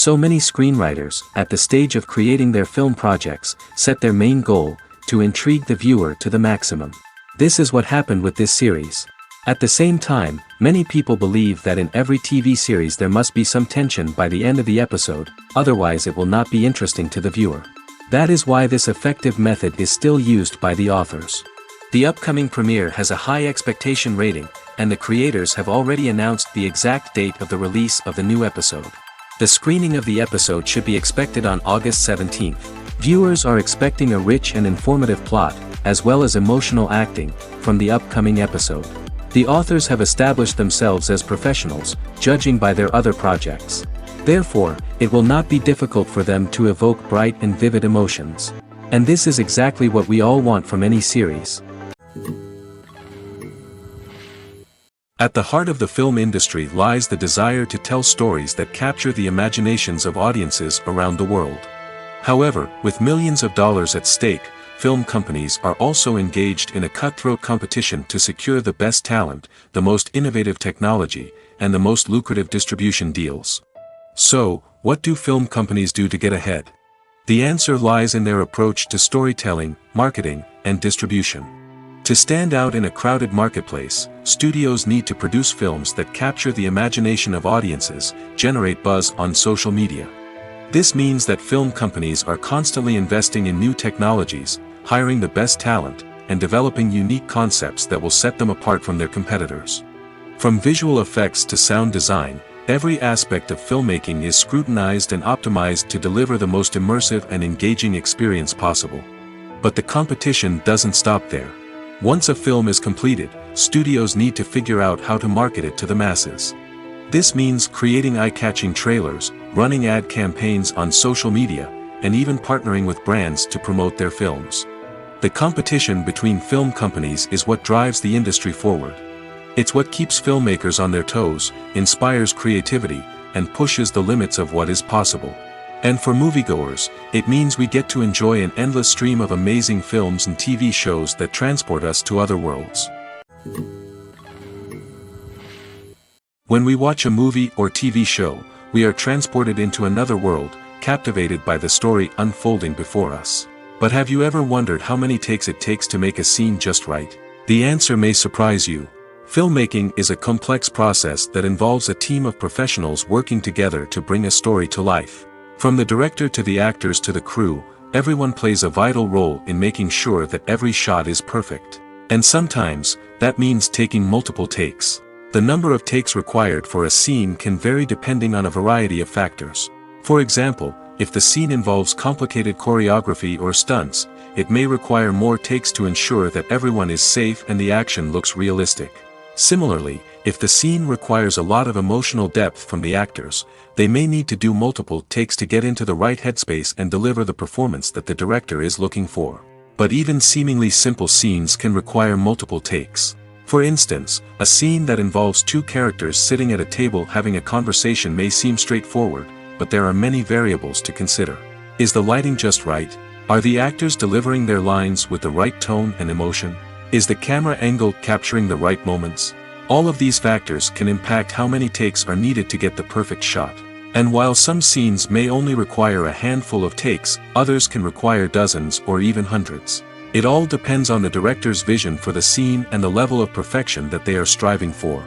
So many screenwriters, at the stage of creating their film projects, set their main goal, to intrigue the viewer to the maximum. This is what happened with this series. At the same time, many people believe that in every TV series there must be some tension by the end of the episode, otherwise it will not be interesting to the viewer. That is why this effective method is still used by the authors. The upcoming premiere has a high expectation rating, and the creators have already announced the exact date of the release of the new episode. The screening of the episode should be expected on August 17th. Viewers are expecting a rich and informative plot, as well as emotional acting, from the upcoming episode. The authors have established themselves as professionals, judging by their other projects. Therefore, it will not be difficult for them to evoke bright and vivid emotions. And this is exactly what we all want from any series. At the heart of the film industry lies the desire to tell stories that capture the imaginations of audiences around the world. However, with millions of dollars at stake, film companies are also engaged in a cutthroat competition to secure the best talent, the most innovative technology, and the most lucrative distribution deals. So, what do film companies do to get ahead? The answer lies in their approach to storytelling, marketing, and distribution. To stand out in a crowded marketplace, studios need to produce films that capture the imagination of audiences, generate buzz on social media. This means that film companies are constantly investing in new technologies, hiring the best talent, and developing unique concepts that will set them apart from their competitors. From visual effects to sound design, every aspect of filmmaking is scrutinized and optimized to deliver the most immersive and engaging experience possible. But the competition doesn't stop there. Once a film is completed, studios need to figure out how to market it to the masses. This means creating eye-catching trailers, running ad campaigns on social media, and even partnering with brands to promote their films. The competition between film companies is what drives the industry forward. It's what keeps filmmakers on their toes, inspires creativity, and pushes the limits of what is possible. And for moviegoers, it means we get to enjoy an endless stream of amazing films and TV shows that transport us to other worlds. When we watch a movie or TV show, we are transported into another world, captivated by the story unfolding before us. But have you ever wondered how many takes it takes to make a scene just right? The answer may surprise you. Filmmaking is a complex process that involves a team of professionals working together to bring a story to life. From the director to the actors to the crew, everyone plays a vital role in making sure that every shot is perfect. And sometimes, that means taking multiple takes. The number of takes required for a scene can vary depending on a variety of factors. For example, if the scene involves complicated choreography or stunts, it may require more takes to ensure that everyone is safe and the action looks realistic. Similarly, if the scene requires a lot of emotional depth from the actors, they may need to do multiple takes to get into the right headspace and deliver the performance that the director is looking for. But even seemingly simple scenes can require multiple takes. For instance, a scene that involves two characters sitting at a table having a conversation may seem straightforward, but there are many variables to consider. Is the lighting just right? Are the actors delivering their lines with the right tone and emotion? Is the camera angle capturing the right moments? All of these factors can impact how many takes are needed to get the perfect shot. And while some scenes may only require a handful of takes, others can require dozens or even hundreds. It all depends on the director's vision for the scene and the level of perfection that they are striving for.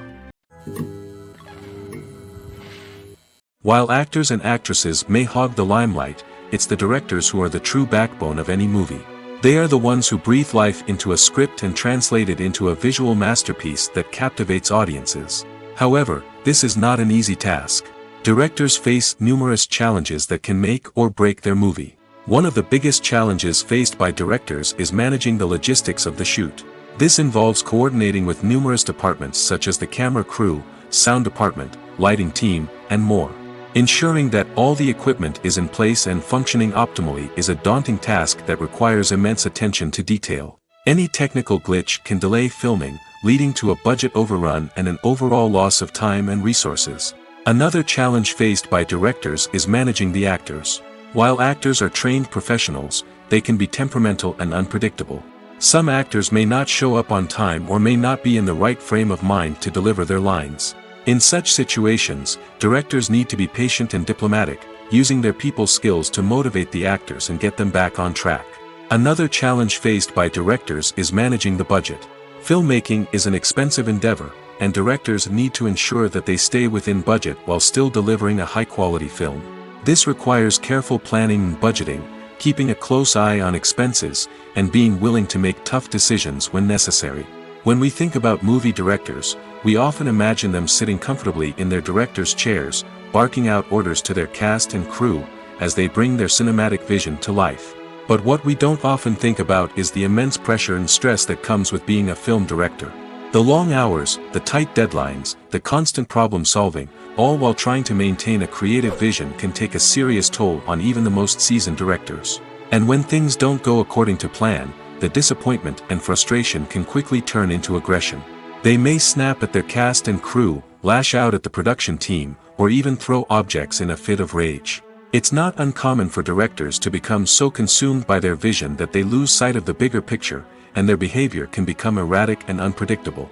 While actors and actresses may hog the limelight, it's the directors who are the true backbone of any movie. They are the ones who breathe life into a script and translate it into a visual masterpiece that captivates audiences. However, this is not an easy task. Directors face numerous challenges that can make or break their movie. One of the biggest challenges faced by directors is managing the logistics of the shoot. This involves coordinating with numerous departments such as the camera crew, sound department, lighting team, and more. Ensuring that all the equipment is in place and functioning optimally is a daunting task that requires immense attention to detail. Any technical glitch can delay filming, leading to a budget overrun and an overall loss of time and resources. Another challenge faced by directors is managing the actors. While actors are trained professionals, they can be temperamental and unpredictable. Some actors may not show up on time or may not be in the right frame of mind to deliver their lines. In such situations, directors need to be patient and diplomatic, using their people skills to motivate the actors and get them back on track. Another challenge faced by directors is managing the budget. Filmmaking is an expensive endeavor, and directors need to ensure that they stay within budget while still delivering a high-quality film. This requires careful planning and budgeting, keeping a close eye on expenses, and being willing to make tough decisions when necessary. When we think about movie directors, we often imagine them sitting comfortably in their director's chairs, barking out orders to their cast and crew, as they bring their cinematic vision to life. But what we don't often think about is the immense pressure and stress that comes with being a film director. The long hours, the tight deadlines, the constant problem solving, all while trying to maintain a creative vision can take a serious toll on even the most seasoned directors. And when things don't go according to plan, the disappointment and frustration can quickly turn into aggression. They may snap at their cast and crew, lash out at the production team, or even throw objects in a fit of rage. It's not uncommon for directors to become so consumed by their vision that they lose sight of the bigger picture, and their behavior can become erratic and unpredictable.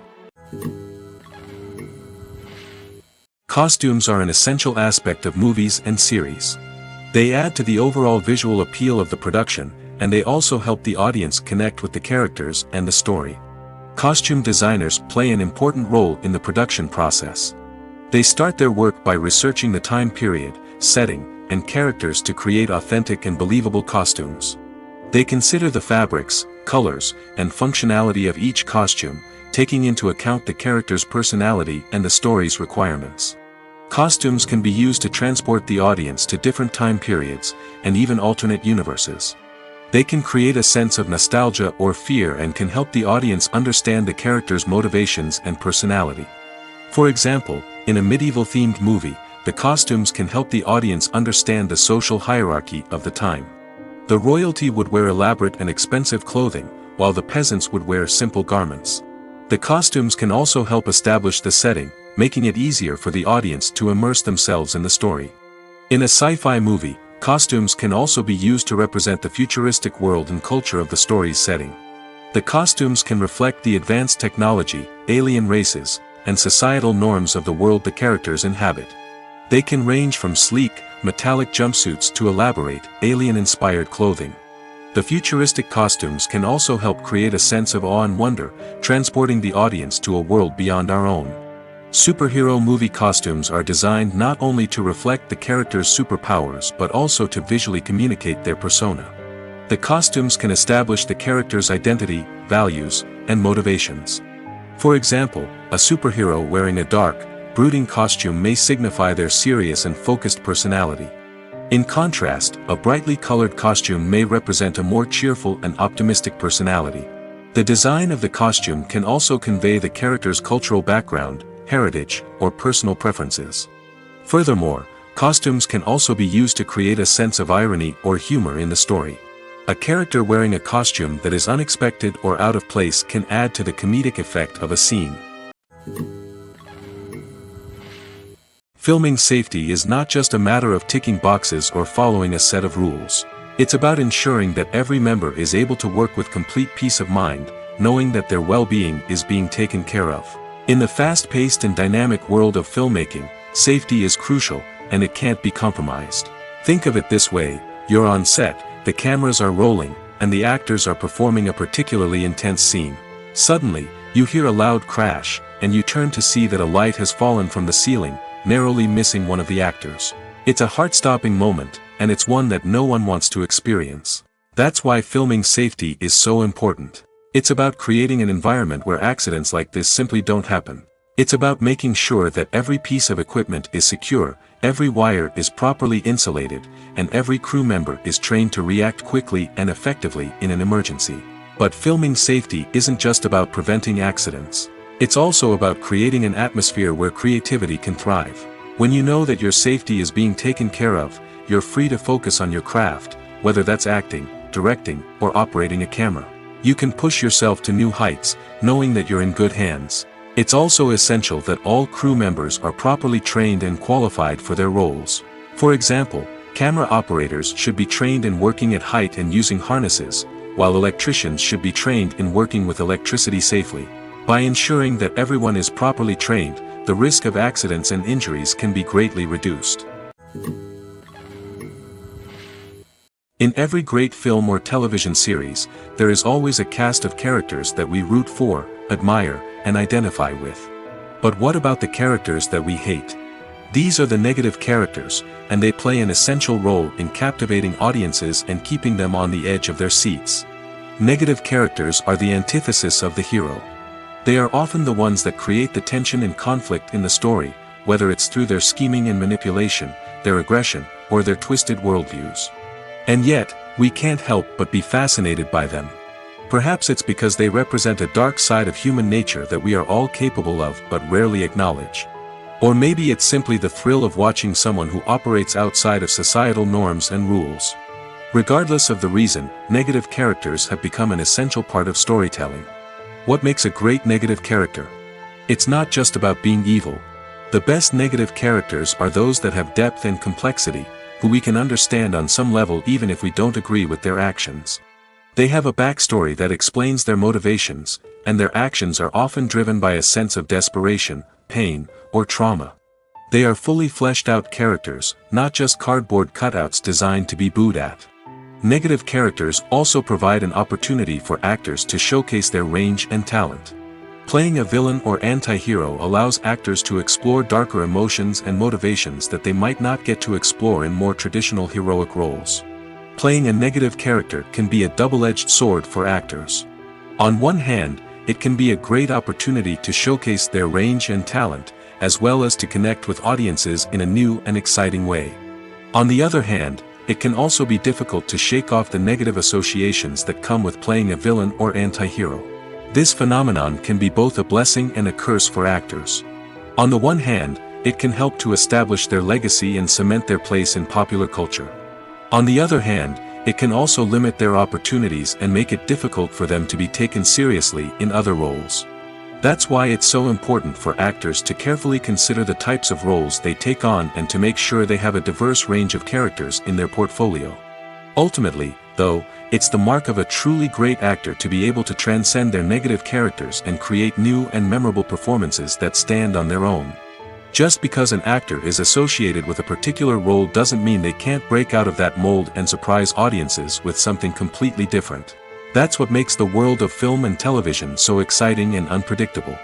Costumes are an essential aspect of movies and series. They add to the overall visual appeal of the production, and they also help the audience connect with the characters and the story. Costume designers play an important role in the production process. They start their work by researching the time period, setting, and characters to create authentic and believable costumes. They consider the fabrics, colors, and functionality of each costume, taking into account the character's personality and the story's requirements. Costumes can be used to transport the audience to different time periods, and even alternate universes. They can create a sense of nostalgia or fear and can help the audience understand the character's motivations and personality. For example, in a medieval-themed movie, the costumes can help the audience understand the social hierarchy of the time. The royalty would wear elaborate and expensive clothing, while the peasants would wear simple garments. The costumes can also help establish the setting, making it easier for the audience to immerse themselves in the story. In a sci-fi movie, costumes can also be used to represent the futuristic world and culture of the story's setting. The costumes can reflect the advanced technology, alien races, and societal norms of the world the characters inhabit. They can range from sleek, metallic jumpsuits to elaborate, alien-inspired clothing. The futuristic costumes can also help create a sense of awe and wonder, transporting the audience to a world beyond our own. Superhero movie costumes are designed not only to reflect the character's superpowers but also to visually communicate their persona. The costumes can establish the character's identity, values, and motivations. For example, a superhero wearing a dark, brooding costume may signify their serious and focused personality. In contrast, a brightly colored costume may represent a more cheerful and optimistic personality. The design of the costume can also convey the character's cultural background, heritage, or personal preferences. Furthermore, costumes can also be used to create a sense of irony or humor in the story. A character wearing a costume that is unexpected or out of place can add to the comedic effect of a scene. Filming safety is not just a matter of ticking boxes or following a set of rules. It's about ensuring that every member is able to work with complete peace of mind, knowing that their well-being is being taken care of. In the fast-paced and dynamic world of filmmaking, safety is crucial, and it can't be compromised. Think of it this way: you're on set, the cameras are rolling, and the actors are performing a particularly intense scene. Suddenly, you hear a loud crash, and you turn to see that a light has fallen from the ceiling, narrowly missing one of the actors. It's a heart-stopping moment, and it's one that no one wants to experience. That's why filming safety is so important. It's about creating an environment where accidents like this simply don't happen. It's about making sure that every piece of equipment is secure, every wire is properly insulated, and every crew member is trained to react quickly and effectively in an emergency. But filming safety isn't just about preventing accidents. It's also about creating an atmosphere where creativity can thrive. When you know that your safety is being taken care of, you're free to focus on your craft, whether that's acting, directing, or operating a camera. You can push yourself to new heights, knowing that you're in good hands. It's also essential that all crew members are properly trained and qualified for their roles. For example, camera operators should be trained in working at height and using harnesses, while electricians should be trained in working with electricity safely. By ensuring that everyone is properly trained, the risk of accidents and injuries can be greatly reduced. In every great film or television series, there is always a cast of characters that we root for, admire, and identify with. But what about the characters that we hate? These are the negative characters, and they play an essential role in captivating audiences and keeping them on the edge of their seats. Negative characters are the antithesis of the hero. They are often the ones that create the tension and conflict in the story, whether it's through their scheming and manipulation, their aggression, or their twisted worldviews. And yet, we can't help but be fascinated by them. Perhaps it's because they represent a dark side of human nature that we are all capable of but rarely acknowledge. Or maybe it's simply the thrill of watching someone who operates outside of societal norms and rules. Regardless of the reason, negative characters have become an essential part of storytelling. What makes a great negative character? It's not just about being evil. The best negative characters are those that have depth and complexity, who we can understand on some level even if we don't agree with their actions. They have a backstory that explains their motivations, and their actions are often driven by a sense of desperation, pain, or trauma. They are fully fleshed out characters, not just cardboard cutouts designed to be booed at. Negative characters also provide an opportunity for actors to showcase their range and talent. Playing a villain or anti-hero allows actors to explore darker emotions and motivations that they might not get to explore in more traditional heroic roles. Playing a negative character can be a double-edged sword for actors. On one hand, it can be a great opportunity to showcase their range and talent, as well as to connect with audiences in a new and exciting way. On the other hand, it can also be difficult to shake off the negative associations that come with playing a villain or anti-hero. This phenomenon can be both a blessing and a curse for actors. On the one hand, it can help to establish their legacy and cement their place in popular culture. On the other hand, it can also limit their opportunities and make it difficult for them to be taken seriously in other roles. That's why it's so important for actors to carefully consider the types of roles they take on and to make sure they have a diverse range of characters in their portfolio. Ultimately, though, it's the mark of a truly great actor to be able to transcend their negative characters and create new and memorable performances that stand on their own. Just because an actor is associated with a particular role doesn't mean they can't break out of that mold and surprise audiences with something completely different. That's what makes the world of film and television so exciting and unpredictable.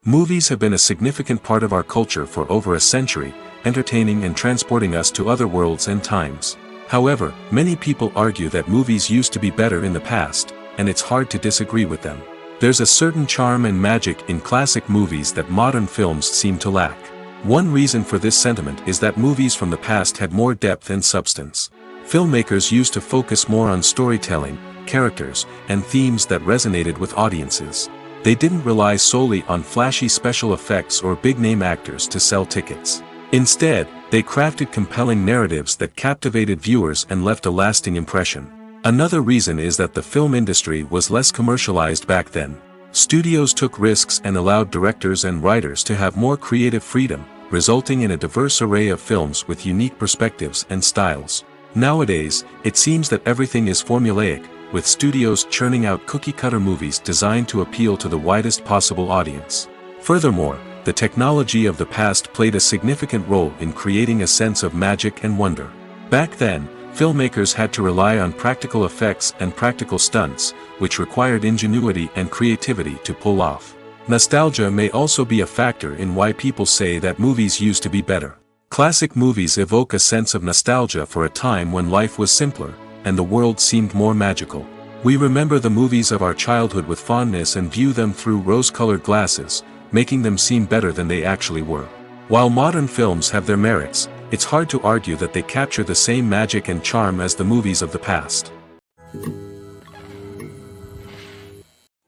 Movies have been a significant part of our culture for over a century, entertaining and transporting us to other worlds and times. However, many people argue that movies used to be better in the past, and it's hard to disagree with them. There's a certain charm and magic in classic movies that modern films seem to lack. One reason for this sentiment is that movies from the past had more depth and substance. Filmmakers used to focus more on storytelling, characters, and themes that resonated with audiences. They didn't rely solely on flashy special effects or big-name actors to sell tickets. Instead, they crafted compelling narratives that captivated viewers and left a lasting impression. Another reason is that the film industry was less commercialized back then. Studios took risks and allowed directors and writers to have more creative freedom, resulting in a diverse array of films with unique perspectives and styles. Nowadays, it seems that everything is formulaic, with studios churning out cookie-cutter movies designed to appeal to the widest possible audience. Furthermore, the technology of the past played a significant role in creating a sense of magic and wonder. Back then, filmmakers had to rely on practical effects and practical stunts, which required ingenuity and creativity to pull off. Nostalgia may also be a factor in why people say that movies used to be better. Classic movies evoke a sense of nostalgia for a time when life was simpler, and the world seemed more magical. We remember the movies of our childhood with fondness and view them through rose-colored glasses, making them seem better than they actually were. While modern films have their merits, it's hard to argue that they capture the same magic and charm as the movies of the past.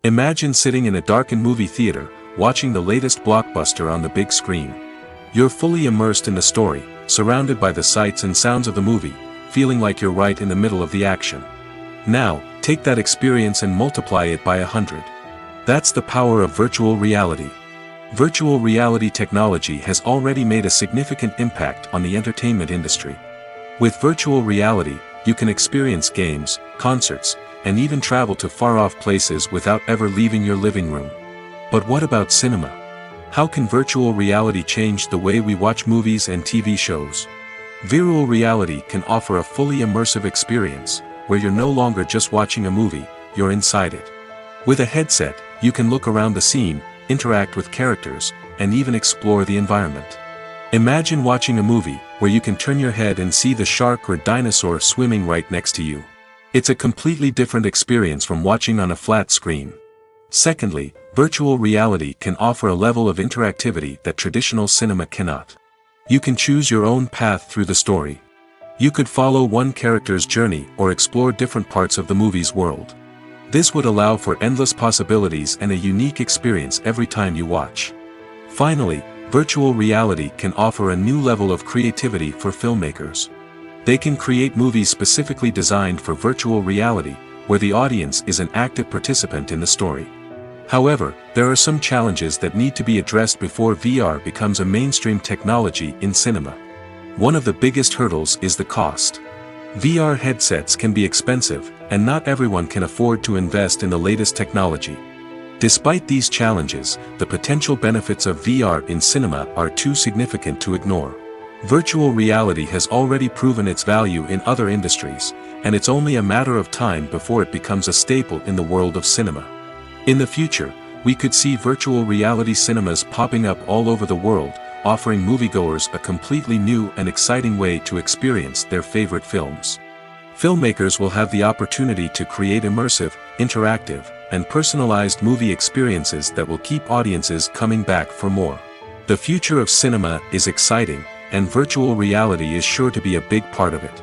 Imagine sitting in a darkened movie theater, watching the latest blockbuster on the big screen. You're fully immersed in the story, surrounded by the sights and sounds of the movie, feeling like you're right in the middle of the action. Now, take that experience and multiply it by 100. That's the power of virtual reality. Virtual reality technology has already made a significant impact on the entertainment industry. With virtual reality, you can experience games, concerts, and even travel to far-off places without ever leaving your living room. But what about cinema? How can virtual reality change the way we watch movies and TV shows? Virtual reality can offer a fully immersive experience, where you're no longer just watching a movie, you're inside it. With a headset, you can look around the scene, interact with characters, and even explore the environment. Imagine watching a movie, where you can turn your head and see the shark or dinosaur swimming right next to you. It's a completely different experience from watching on a flat screen. Secondly, virtual reality can offer a level of interactivity that traditional cinema cannot. You can choose your own path through the story. You could follow one character's journey or explore different parts of the movie's world. This would allow for endless possibilities and a unique experience every time you watch. Finally, virtual reality can offer a new level of creativity for filmmakers. They can create movies specifically designed for virtual reality, where the audience is an active participant in the story. However, there are some challenges that need to be addressed before VR becomes a mainstream technology in cinema. One of the biggest hurdles is the cost. VR headsets can be expensive, and not everyone can afford to invest in the latest technology. Despite these challenges, the potential benefits of VR in cinema are too significant to ignore. Virtual reality has already proven its value in other industries, and it's only a matter of time before it becomes a staple in the world of cinema. In the future, we could see virtual reality cinemas popping up all over the world, offering moviegoers a completely new and exciting way to experience their favorite films. Filmmakers will have the opportunity to create immersive, interactive, and personalized movie experiences that will keep audiences coming back for more. The future of cinema is exciting, and virtual reality is sure to be a big part of it.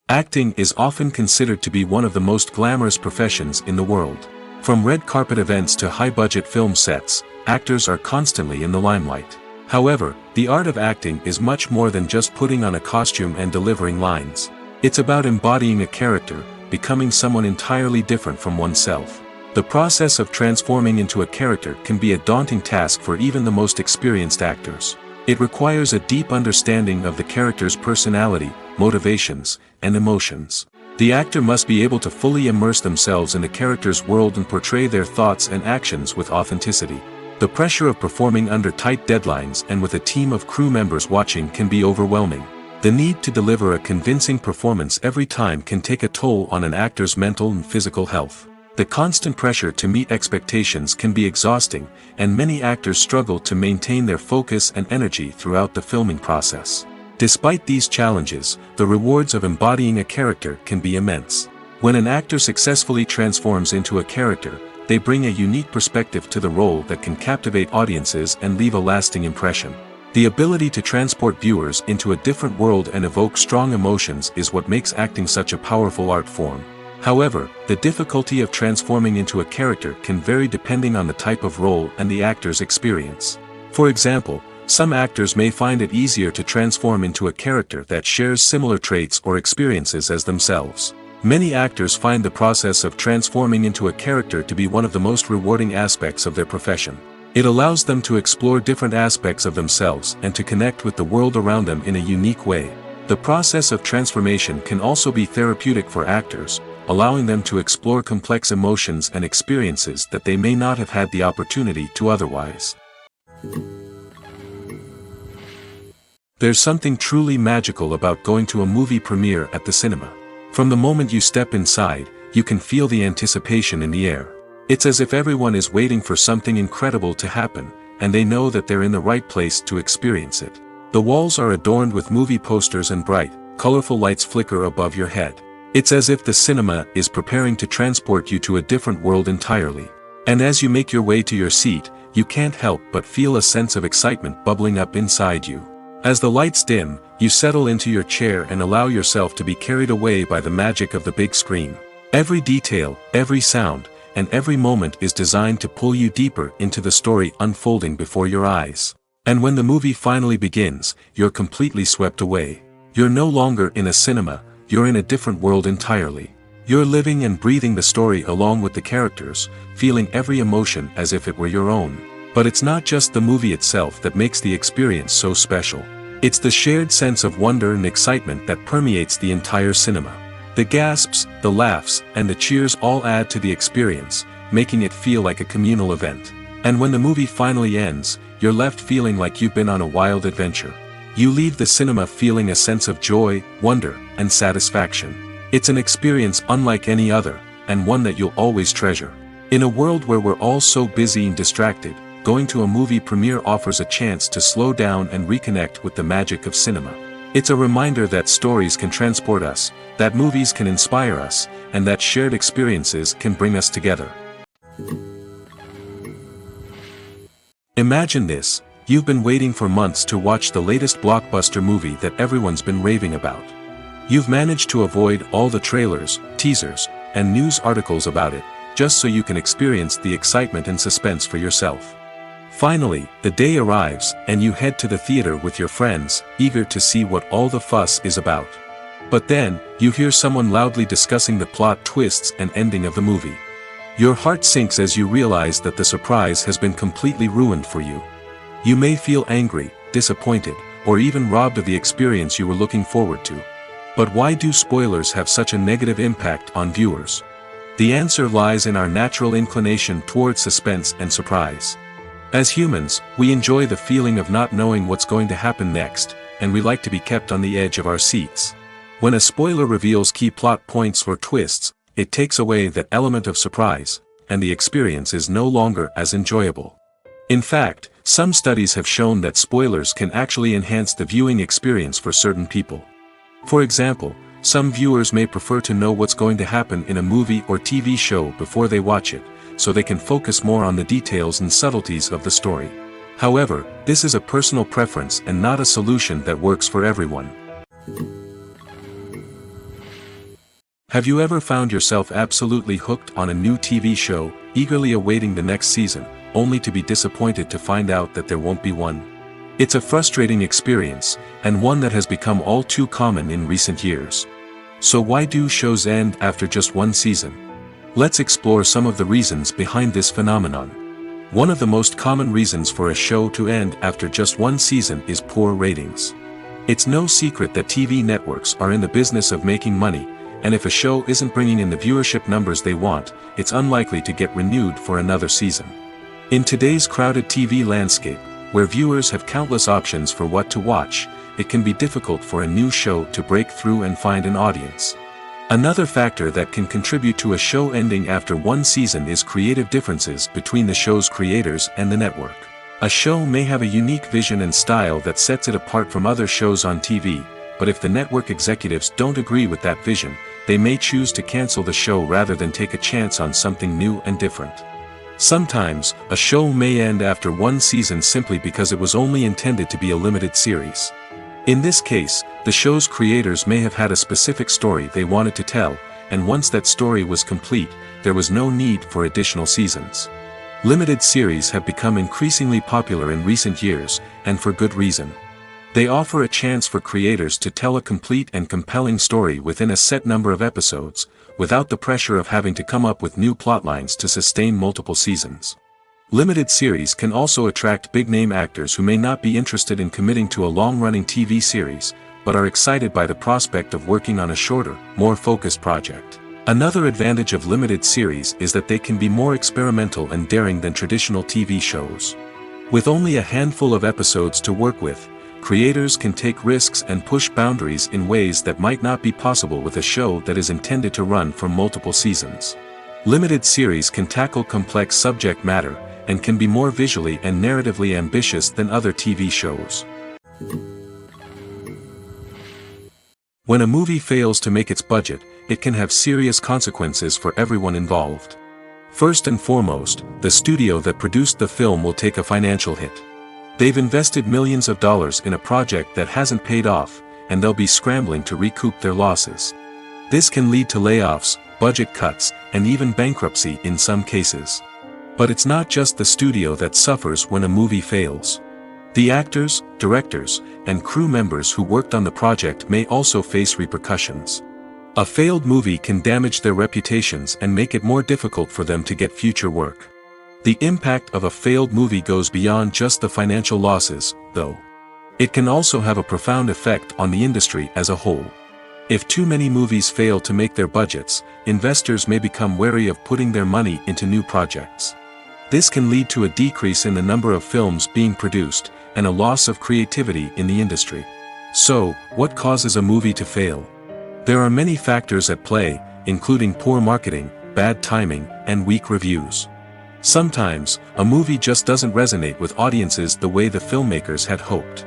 Acting is often considered to be one of the most glamorous professions in the world. From red carpet events to high-budget film sets, actors are constantly in the limelight. However, the art of acting is much more than just putting on a costume and delivering lines. It's about embodying a character, becoming someone entirely different from oneself. The process of transforming into a character can be a daunting task for even the most experienced actors. It requires a deep understanding of the character's personality, motivations, and emotions. The actor must be able to fully immerse themselves in the character's world and portray their thoughts and actions with authenticity. The pressure of performing under tight deadlines and with a team of crew members watching can be overwhelming. The need to deliver a convincing performance every time can take a toll on an actor's mental and physical health. The constant pressure to meet expectations can be exhausting, and many actors struggle to maintain their focus and energy throughout the filming process. Despite these challenges, the rewards of embodying a character can be immense. When an actor successfully transforms into a character, they bring a unique perspective to the role that can captivate audiences and leave a lasting impression. The ability to transport viewers into a different world and evoke strong emotions is what makes acting such a powerful art form. However, the difficulty of transforming into a character can vary depending on the type of role and the actor's experience. For example, some actors may find it easier to transform into a character that shares similar traits or experiences as themselves. Many actors find the process of transforming into a character to be one of the most rewarding aspects of their profession. It allows them to explore different aspects of themselves and to connect with the world around them in a unique way. The process of transformation can also be therapeutic for actors, allowing them to explore complex emotions and experiences that they may not have had the opportunity to otherwise. There's something truly magical about going to a movie premiere at the cinema. From the moment you step inside, you can feel the anticipation in the air. It's as if everyone is waiting for something incredible to happen, and they know that they're in the right place to experience it. The walls are adorned with movie posters and bright, colorful lights flicker above your head. It's as if the cinema is preparing to transport you to a different world entirely. And as you make your way to your seat, you can't help but feel a sense of excitement bubbling up inside you. As the lights dim, you settle into your chair and allow yourself to be carried away by the magic of the big screen. Every detail, every sound, and every moment is designed to pull you deeper into the story unfolding before your eyes. And when the movie finally begins, you're completely swept away. You're no longer in a cinema, you're in a different world entirely. You're living and breathing the story along with the characters, feeling every emotion as if it were your own. But it's not just the movie itself that makes the experience so special. It's the shared sense of wonder and excitement that permeates the entire cinema. The gasps, the laughs, and the cheers all add to the experience, making it feel like a communal event. And when the movie finally ends, you're left feeling like you've been on a wild adventure. You leave the cinema feeling a sense of joy, wonder, and satisfaction. It's an experience unlike any other, and one that you'll always treasure. In a world where we're all so busy and distracted, going to a movie premiere offers a chance to slow down and reconnect with the magic of cinema. It's a reminder that stories can transport us, that movies can inspire us, and that shared experiences can bring us together. Imagine this: you've been waiting for months to watch the latest blockbuster movie that everyone's been raving about. You've managed to avoid all the trailers, teasers, and news articles about it, just so you can experience the excitement and suspense for yourself. Finally, the day arrives, and you head to the theater with your friends, eager to see what all the fuss is about. But then, you hear someone loudly discussing the plot twists and ending of the movie. Your heart sinks as you realize that the surprise has been completely ruined for you. You may feel angry, disappointed, or even robbed of the experience you were looking forward to. But why do spoilers have such a negative impact on viewers? The answer lies in our natural inclination toward suspense and surprise. As humans, we enjoy the feeling of not knowing what's going to happen next, and we like to be kept on the edge of our seats. When a spoiler reveals key plot points or twists, it takes away that element of surprise, and the experience is no longer as enjoyable. In fact, some studies have shown that spoilers can actually enhance the viewing experience for certain people. For example, some viewers may prefer to know what's going to happen in a movie or TV show before they watch it, so they can focus more on the details and subtleties of the story. However, this is a personal preference and not a solution that works for everyone. Have you ever found yourself absolutely hooked on a new TV show, eagerly awaiting the next season, only to be disappointed to find out that there won't be one? It's a frustrating experience, and one that has become all too common in recent years. So why do shows end after just one season? Let's explore some of the reasons behind this phenomenon. One of the most common reasons for a show to end after just one season is poor ratings. It's no secret that TV networks are in the business of making money, and if a show isn't bringing in the viewership numbers they want, it's unlikely to get renewed for another season. In today's crowded TV landscape, where viewers have countless options for what to watch, it can be difficult for a new show to break through and find an audience. Another factor that can contribute to a show ending after one season is creative differences between the show's creators and the network. A show may have a unique vision and style that sets it apart from other shows on TV, but if the network executives don't agree with that vision, they may choose to cancel the show rather than take a chance on something new and different. Sometimes, a show may end after one season simply because it was only intended to be a limited series. In this case, the show's creators may have had a specific story they wanted to tell, and once that story was complete, there was no need for additional seasons. Limited series have become increasingly popular in recent years, and for good reason. They offer a chance for creators to tell a complete and compelling story within a set number of episodes, without the pressure of having to come up with new plotlines to sustain multiple seasons. Limited series can also attract big-name actors who may not be interested in committing to a long-running TV series, but are excited by the prospect of working on a shorter, more focused project. Another advantage of limited series is that they can be more experimental and daring than traditional TV shows. With only a handful of episodes to work with, creators can take risks and push boundaries in ways that might not be possible with a show that is intended to run for multiple seasons. Limited series can tackle complex subject matter, and can be more visually and narratively ambitious than other TV shows. When a movie fails to make its budget, it can have serious consequences for everyone involved. First and foremost, the studio that produced the film will take a financial hit. They've invested millions of dollars in a project that hasn't paid off, and they'll be scrambling to recoup their losses. This can lead to layoffs, budget cuts, and even bankruptcy in some cases. But it's not just the studio that suffers when a movie fails. The actors, directors, and crew members who worked on the project may also face repercussions. A failed movie can damage their reputations and make it more difficult for them to get future work. The impact of a failed movie goes beyond just the financial losses, though. It can also have a profound effect on the industry as a whole. If too many movies fail to make their budgets, investors may become wary of putting their money into new projects. This can lead to a decrease in the number of films being produced, and a loss of creativity in the industry. So, what causes a movie to fail? There are many factors at play, including poor marketing, bad timing, and weak reviews. Sometimes, a movie just doesn't resonate with audiences the way the filmmakers had hoped.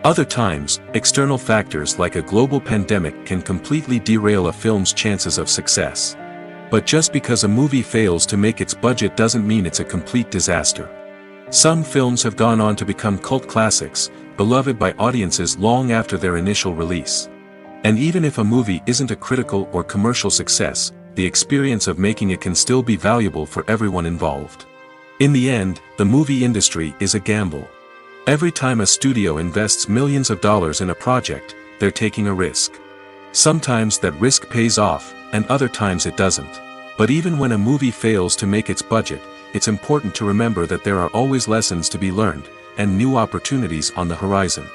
Other times, external factors like a global pandemic can completely derail a film's chances of success. But just because a movie fails to make its budget doesn't mean it's a complete disaster. Some films have gone on to become cult classics, beloved by audiences long after their initial release. And even if a movie isn't a critical or commercial success, the experience of making it can still be valuable for everyone involved. In the end, the movie industry is a gamble. Every time a studio invests millions of dollars in a project, they're taking a risk. Sometimes that risk pays off, and other times it doesn't. But even when a movie fails to make its budget, it's important to remember that there are always lessons to be learned, and new opportunities on the horizon.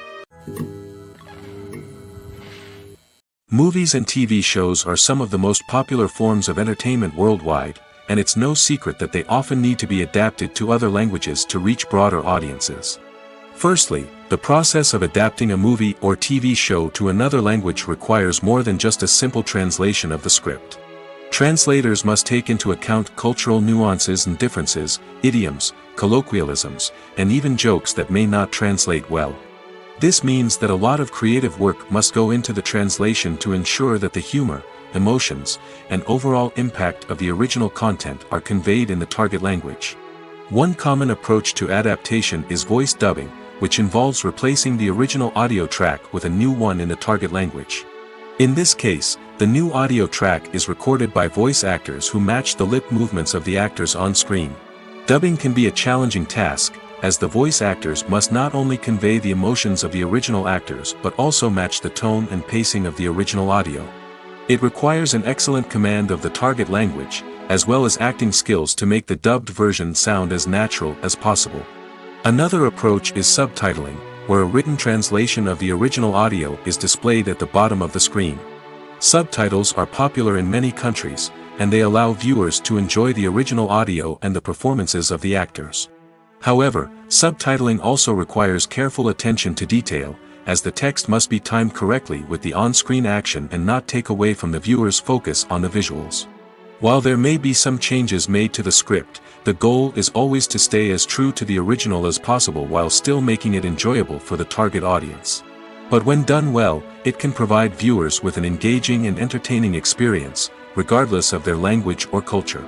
Movies and TV shows are some of the most popular forms of entertainment worldwide, and it's no secret that they often need to be adapted to other languages to reach broader audiences. Firstly, the process of adapting a movie or TV show to another language requires more than just a simple translation of the script. Translators must take into account cultural nuances and differences, idioms, colloquialisms, and even jokes that may not translate well. This means that a lot of creative work must go into the translation to ensure that the humor, emotions, and overall impact of the original content are conveyed in the target language. One common approach to adaptation is voice dubbing, which involves replacing the original audio track with a new one in the target language. In this case, the new audio track is recorded by voice actors who match the lip movements of the actors on screen. Dubbing can be a challenging task, as the voice actors must not only convey the emotions of the original actors but also match the tone and pacing of the original audio. It requires an excellent command of the target language, as well as acting skills to make the dubbed version sound as natural as possible. Another approach is subtitling, where a written translation of the original audio is displayed at the bottom of the screen. Subtitles are popular in many countries, and they allow viewers to enjoy the original audio and the performances of the actors. However, subtitling also requires careful attention to detail, as the text must be timed correctly with the on-screen action and not take away from the viewer's focus on the visuals. While there may be some changes made to the script, the goal is always to stay as true to the original as possible while still making it enjoyable for the target audience. But when done well, it can provide viewers with an engaging and entertaining experience, regardless of their language or culture.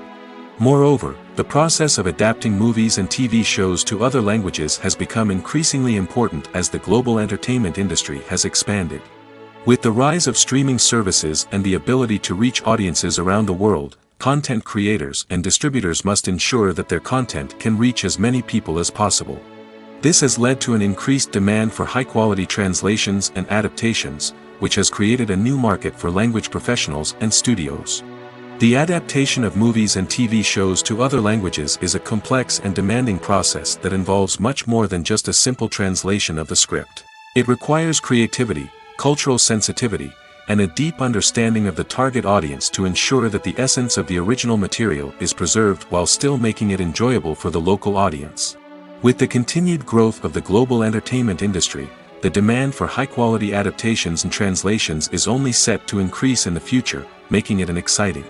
Moreover, the process of adapting movies and TV shows to other languages has become increasingly important as the global entertainment industry has expanded. With the rise of streaming services and the ability to reach audiences around the world, content creators and distributors must ensure that their content can reach as many people as possible. This has led to an increased demand for high-quality translations and adaptations, which has created a new market for language professionals and studios. The adaptation of movies and TV shows to other languages is a complex and demanding process that involves much more than just a simple translation of the script. It requires creativity, cultural sensitivity, and a deep understanding of the target audience to ensure that the essence of the original material is preserved while still making it enjoyable for the local audience. With the continued growth of the global entertainment industry, the demand for high-quality adaptations and translations is only set to increase in the future, making it an exciting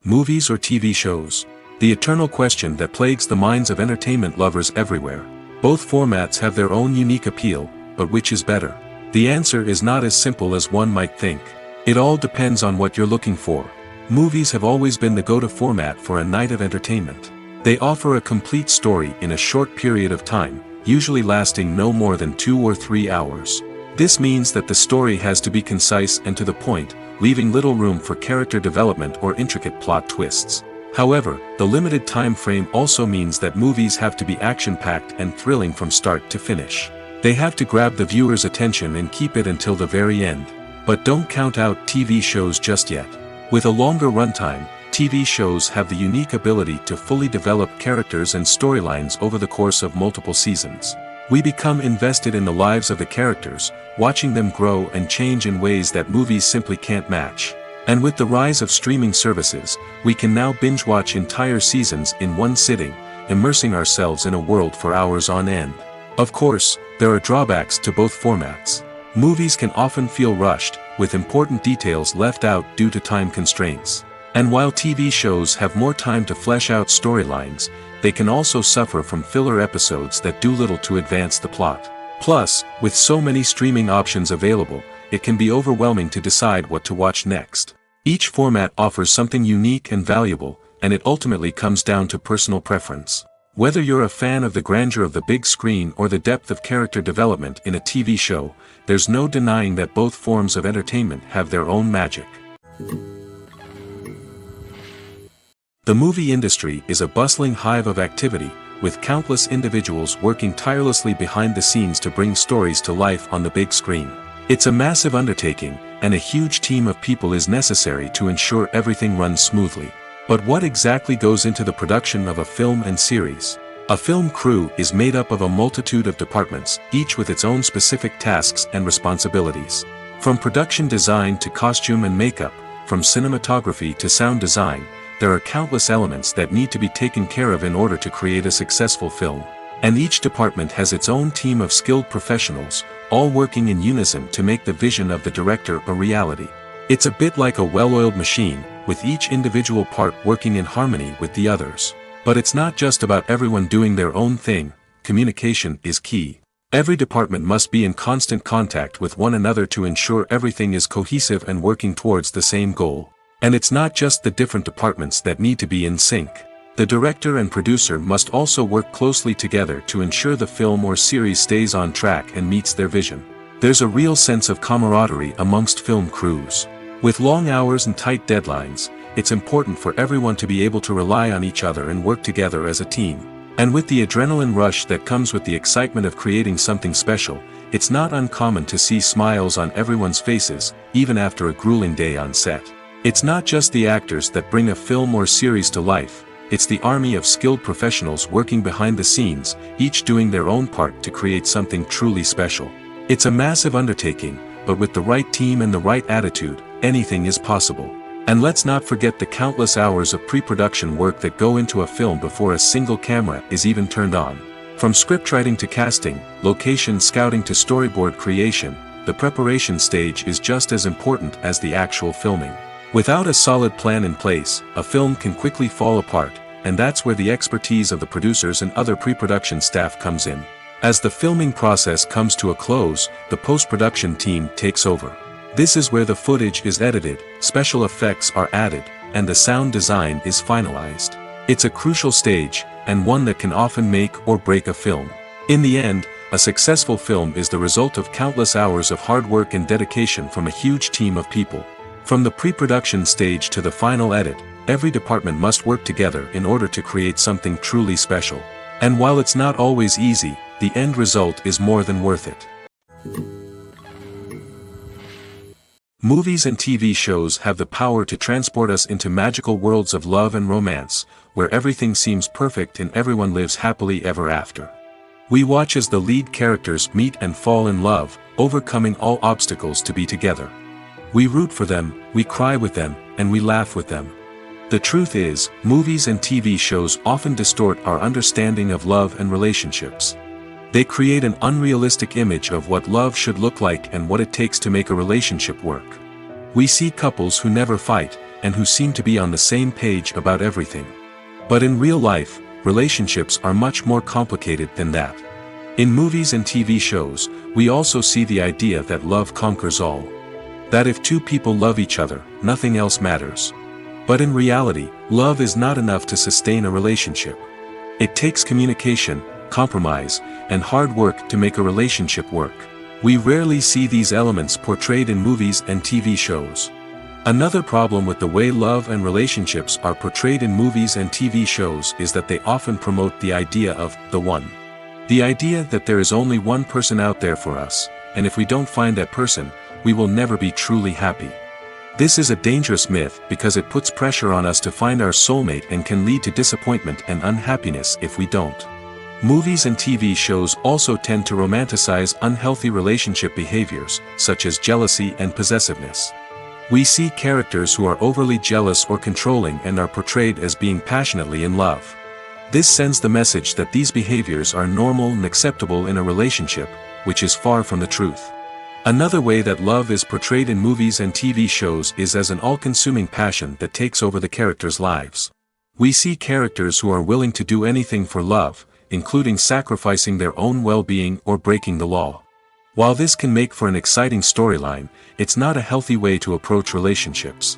movies or TV shows. The eternal question that plagues the minds of entertainment lovers everywhere. Both formats have their own unique appeal, but which is better? The answer is not as simple as one might think. It all depends on what you're looking for. Movies have always been the go-to format for a night of entertainment. They offer a complete story in a short period of time, usually lasting no more than 2 or 3 hours. This means that the story has to be concise and to the point, leaving little room for character development or intricate plot twists. However, the limited time frame also means that movies have to be action-packed and thrilling from start to finish. They have to grab the viewer's attention and keep it until the very end. But don't count out TV shows just yet. With a longer runtime, TV shows have the unique ability to fully develop characters and storylines over the course of multiple seasons. We become invested in the lives of the characters, watching them grow and change in ways that movies simply can't match. And with the rise of streaming services, we can now binge-watch entire seasons in one sitting, immersing ourselves in a world for hours on end. Of course, there are drawbacks to both formats. Movies can often feel rushed, with important details left out due to time constraints. And while TV shows have more time to flesh out storylines, they can also suffer from filler episodes that do little to advance the plot. Plus, with so many streaming options available, it can be overwhelming to decide what to watch next. Each format offers something unique and valuable, and it ultimately comes down to personal preference. Whether you're a fan of the grandeur of the big screen or the depth of character development in a TV show, there's no denying that both forms of entertainment have their own magic. The movie industry is a bustling hive of activity, with countless individuals working tirelessly behind the scenes to bring stories to life on the big screen. It's a massive undertaking, and a huge team of people is necessary to ensure everything runs smoothly. But what exactly goes into the production of a film and series? A film crew is made up of a multitude of departments, each with its own specific tasks and responsibilities. From production design to costume and makeup, from cinematography to sound design, there are countless elements that need to be taken care of in order to create a successful film. And each department has its own team of skilled professionals, all working in unison to make the vision of the director a reality. It's a bit like a well-oiled machine, with each individual part working in harmony with the others. But it's not just about everyone doing their own thing. Communication is key. Every department must be in constant contact with one another to ensure everything is cohesive and working towards the same goal. And it's not just the different departments that need to be in sync. The director and producer must also work closely together to ensure the film or series stays on track and meets their vision. There's a real sense of camaraderie amongst film crews. With long hours and tight deadlines, it's important for everyone to be able to rely on each other and work together as a team. And with the adrenaline rush that comes with the excitement of creating something special, it's not uncommon to see smiles on everyone's faces, even after a grueling day on set. It's not just the actors that bring a film or series to life. It's the army of skilled professionals working behind the scenes, each doing their own part to create something truly special. It's a massive undertaking, but with the right team and the right attitude, anything is possible. And let's not forget the countless hours of pre-production work that go into a film before a single camera is even turned on. From scriptwriting to casting, location scouting to storyboard creation, the preparation stage is just as important as the actual filming. Without a solid plan in place, a film can quickly fall apart, and that's where the expertise of the producers and other pre-production staff comes in. As the filming process comes to a close, the post-production team takes over. This is where the footage is edited, special effects are added, and the sound design is finalized. It's a crucial stage, and one that can often make or break a film. In the end, a successful film is the result of countless hours of hard work and dedication from a huge team of people. From the pre-production stage to the final edit, every department must work together in order to create something truly special. And while it's not always easy, the end result is more than worth it. Movies and TV shows have the power to transport us into magical worlds of love and romance, where everything seems perfect and everyone lives happily ever after. We watch as the lead characters meet and fall in love, overcoming all obstacles to be together. We root for them, we cry with them, and we laugh with them. The truth is, movies and TV shows often distort our understanding of love and relationships. They create an unrealistic image of what love should look like and what it takes to make a relationship work. We see couples who never fight, and who seem to be on the same page about everything. But in real life, relationships are much more complicated than that. In movies and TV shows, we also see the idea that love conquers all. That if two people love each other, nothing else matters. But in reality, love is not enough to sustain a relationship. It takes communication, compromise, and hard work to make a relationship work. We rarely see these elements portrayed in movies and TV shows. Another problem with the way love and relationships are portrayed in movies and TV shows is that they often promote the idea of the one. The idea that there is only one person out there for us, and if we don't find that person, we will never be truly happy. This is a dangerous myth because it puts pressure on us to find our soulmate and can lead to disappointment and unhappiness if we don't. Movies and TV shows also tend to romanticize unhealthy relationship behaviors, such as jealousy and possessiveness. We see characters who are overly jealous or controlling and are portrayed as being passionately in love. This sends the message that these behaviors are normal and acceptable in a relationship, which is far from the truth. Another way that love is portrayed in movies and TV shows is as an all-consuming passion that takes over the characters' lives. We see characters who are willing to do anything for love, including sacrificing their own well-being or breaking the law. While this can make for an exciting storyline, it's not a healthy way to approach relationships.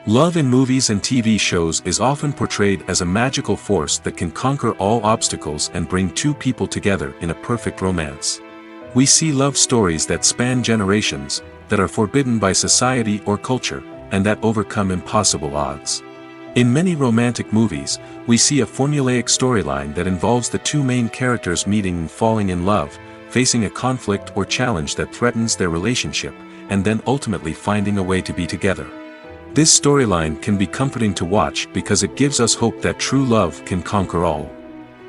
Love in movies and TV shows is often portrayed as a magical force that can conquer all obstacles and bring two people together in a perfect romance. We see love stories that span generations, that are forbidden by society or culture, and that overcome impossible odds. In many romantic movies, we see a formulaic storyline that involves the two main characters meeting and falling in love, facing a conflict or challenge that threatens their relationship, and then ultimately finding a way to be together. This storyline can be comforting to watch because it gives us hope that true love can conquer all.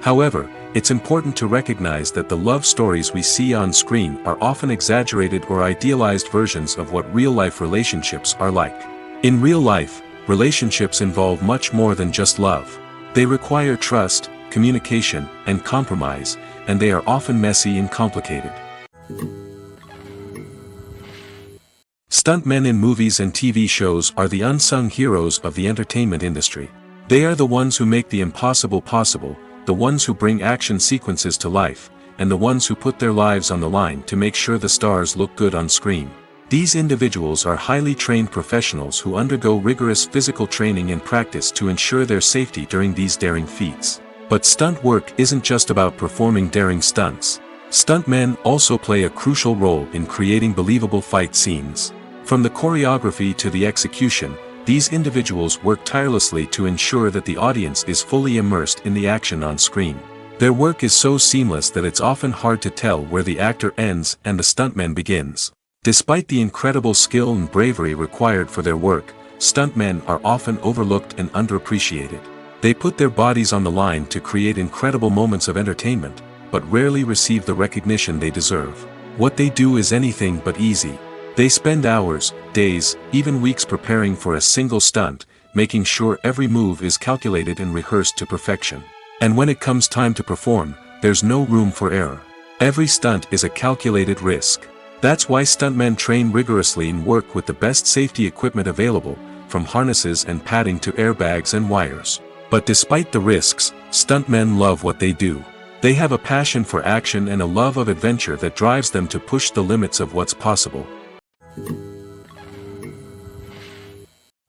However, it's important to recognize that the love stories we see on screen are often exaggerated or idealized versions of what real-life relationships are like. In real life, relationships involve much more than just love. They require trust, communication, and compromise, and they are often messy and complicated. Stuntmen in movies and TV shows are the unsung heroes of the entertainment industry. They are the ones who make the impossible possible, the ones who bring action sequences to life, and the ones who put their lives on the line to make sure the stars look good on screen. These individuals are highly trained professionals who undergo rigorous physical training and practice to ensure their safety during these daring feats. But stunt work isn't just about performing daring stunts. Stuntmen also play a crucial role in creating believable fight scenes. From the choreography to the execution, these individuals work tirelessly to ensure that the audience is fully immersed in the action on screen. Their work is so seamless that it's often hard to tell where the actor ends and the stuntman begins. Despite the incredible skill and bravery required for their work, stuntmen are often overlooked and underappreciated. They put their bodies on the line to create incredible moments of entertainment, but rarely receive the recognition they deserve. What they do is anything but easy. They spend hours, days, even weeks preparing for a single stunt, making sure every move is calculated and rehearsed to perfection. And when it comes time to perform, there's no room for error. Every stunt is a calculated risk. That's why stuntmen train rigorously and work with the best safety equipment available, from harnesses and padding to airbags and wires. But despite the risks, stuntmen love what they do. They have a passion for action and a love of adventure that drives them to push the limits of what's possible.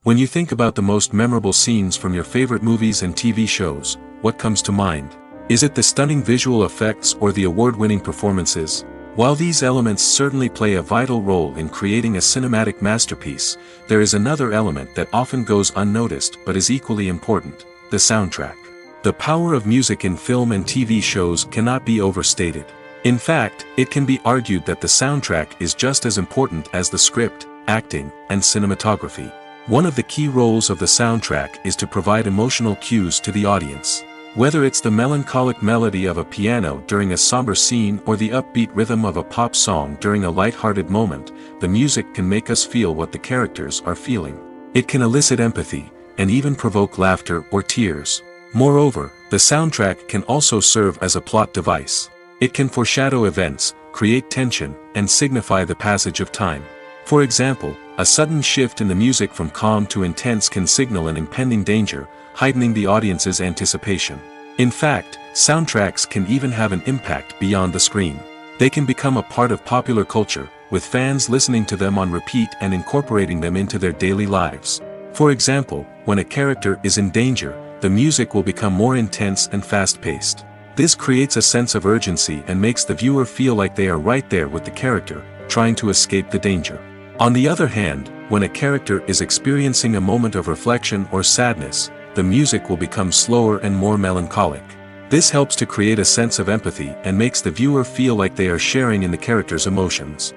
When you think about the most memorable scenes from your favorite movies and TV shows, what comes to mind? Is it the stunning visual effects or the award-winning performances? While these elements certainly play a vital role in creating a cinematic masterpiece, there is another element that often goes unnoticed but is equally important: the soundtrack. The power of music in film and TV shows cannot be overstated. In fact, it can be argued that the soundtrack is just as important as the script, acting, and cinematography. One of the key roles of the soundtrack is to provide emotional cues to the audience. Whether it's the melancholic melody of a piano during a somber scene or the upbeat rhythm of a pop song during a light-hearted moment, the music can make us feel what the characters are feeling. It can elicit empathy, and even provoke laughter or tears. Moreover, the soundtrack can also serve as a plot device. It can foreshadow events, create tension, and signify the passage of time. For example, a sudden shift in the music from calm to intense can signal an impending danger, heightening the audience's anticipation. In fact, soundtracks can even have an impact beyond the screen. They can become a part of popular culture, with fans listening to them on repeat and incorporating them into their daily lives. For example, when a character is in danger, the music will become more intense and fast-paced. This creates a sense of urgency and makes the viewer feel like they are right there with the character, trying to escape the danger. On the other hand, when a character is experiencing a moment of reflection or sadness, the music will become slower and more melancholic. This helps to create a sense of empathy and makes the viewer feel like they are sharing in the character's emotions.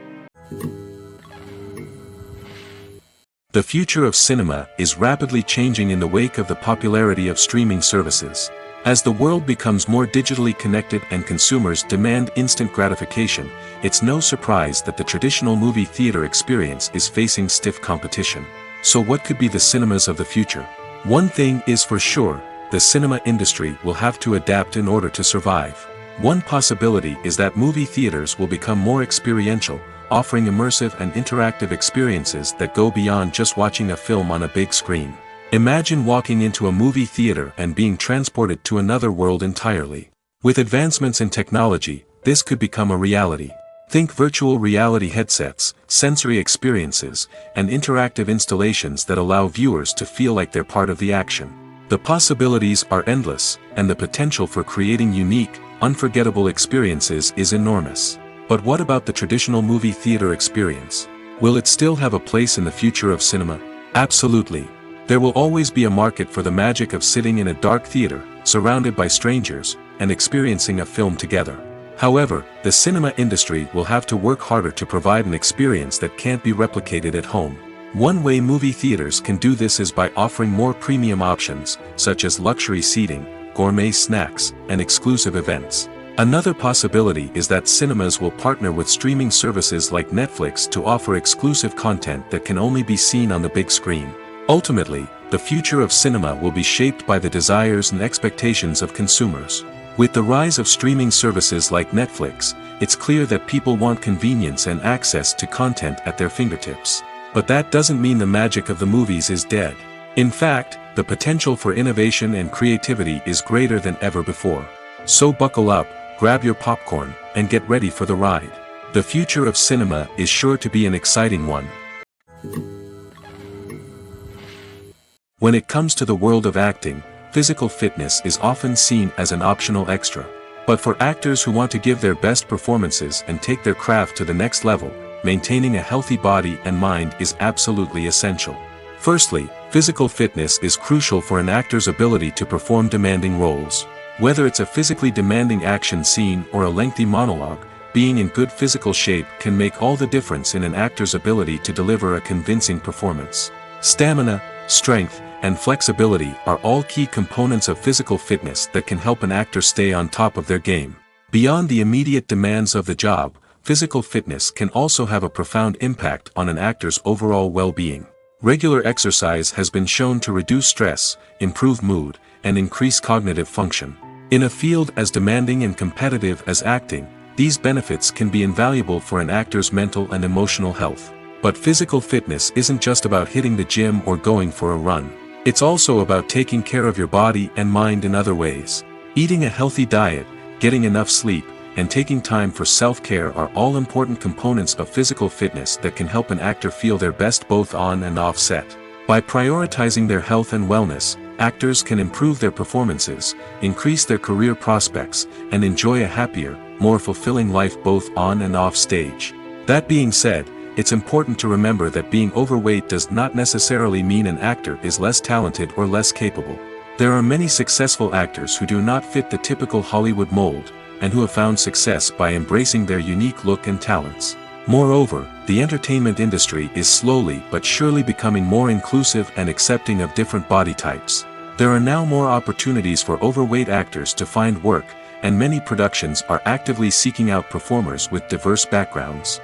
The future of cinema is rapidly changing in the wake of the popularity of streaming services. As the world becomes more digitally connected and consumers demand instant gratification, it's no surprise that the traditional movie theater experience is facing stiff competition. So what could be the cinemas of the future? One thing is for sure, the cinema industry will have to adapt in order to survive. One possibility is that movie theaters will become more experiential, offering immersive and interactive experiences that go beyond just watching a film on a big screen. Imagine walking into a movie theater and being transported to another world entirely. With advancements in technology, this could become a reality. Think virtual reality headsets, sensory experiences, and interactive installations that allow viewers to feel like they're part of the action. The possibilities are endless, and the potential for creating unique, unforgettable experiences is enormous. But what about the traditional movie theater experience? Will it still have a place in the future of cinema? Absolutely. There will always be a market for the magic of sitting in a dark theater, surrounded by strangers, and experiencing a film together. However, the cinema industry will have to work harder to provide an experience that can't be replicated at home. One way movie theaters can do this is by offering more premium options, such as luxury seating, gourmet snacks, and exclusive events. Another possibility is that cinemas will partner with streaming services like Netflix to offer exclusive content that can only be seen on the big screen. Ultimately, the future of cinema will be shaped by the desires and expectations of consumers. With the rise of streaming services like Netflix, it's clear that people want convenience and access to content at their fingertips. But that doesn't mean the magic of the movies is dead. In fact, the potential for innovation and creativity is greater than ever before. So buckle up, grab your popcorn, and get ready for the ride. The future of cinema is sure to be an exciting one. When it comes to the world of acting, physical fitness is often seen as an optional extra. But for actors who want to give their best performances and take their craft to the next level, maintaining a healthy body and mind is absolutely essential. Firstly, physical fitness is crucial for an actor's ability to perform demanding roles. Whether it's a physically demanding action scene or a lengthy monologue, being in good physical shape can make all the difference in an actor's ability to deliver a convincing performance. Stamina, strength, and flexibility are all key components of physical fitness that can help an actor stay on top of their game. Beyond the immediate demands of the job, physical fitness can also have a profound impact on an actor's overall well-being. Regular exercise has been shown to reduce stress, improve mood, and increase cognitive function. In a field as demanding and competitive as acting, these benefits can be invaluable for an actor's mental and emotional health. But physical fitness isn't just about hitting the gym or going for a run. It's also about taking care of your body and mind in other ways. Eating a healthy diet, getting enough sleep, and taking time for self-care are all important components of physical fitness that can help an actor feel their best both on and off set. By prioritizing their health and wellness, actors can improve their performances, increase their career prospects, and enjoy a happier, more fulfilling life both on and off stage. That being said, it's important to remember that being overweight does not necessarily mean an actor is less talented or less capable. There are many successful actors who do not fit the typical Hollywood mold, and who have found success by embracing their unique look and talents. Moreover, the entertainment industry is slowly but surely becoming more inclusive and accepting of different body types. There are now more opportunities for overweight actors to find work, and many productions are actively seeking out performers with diverse backgrounds.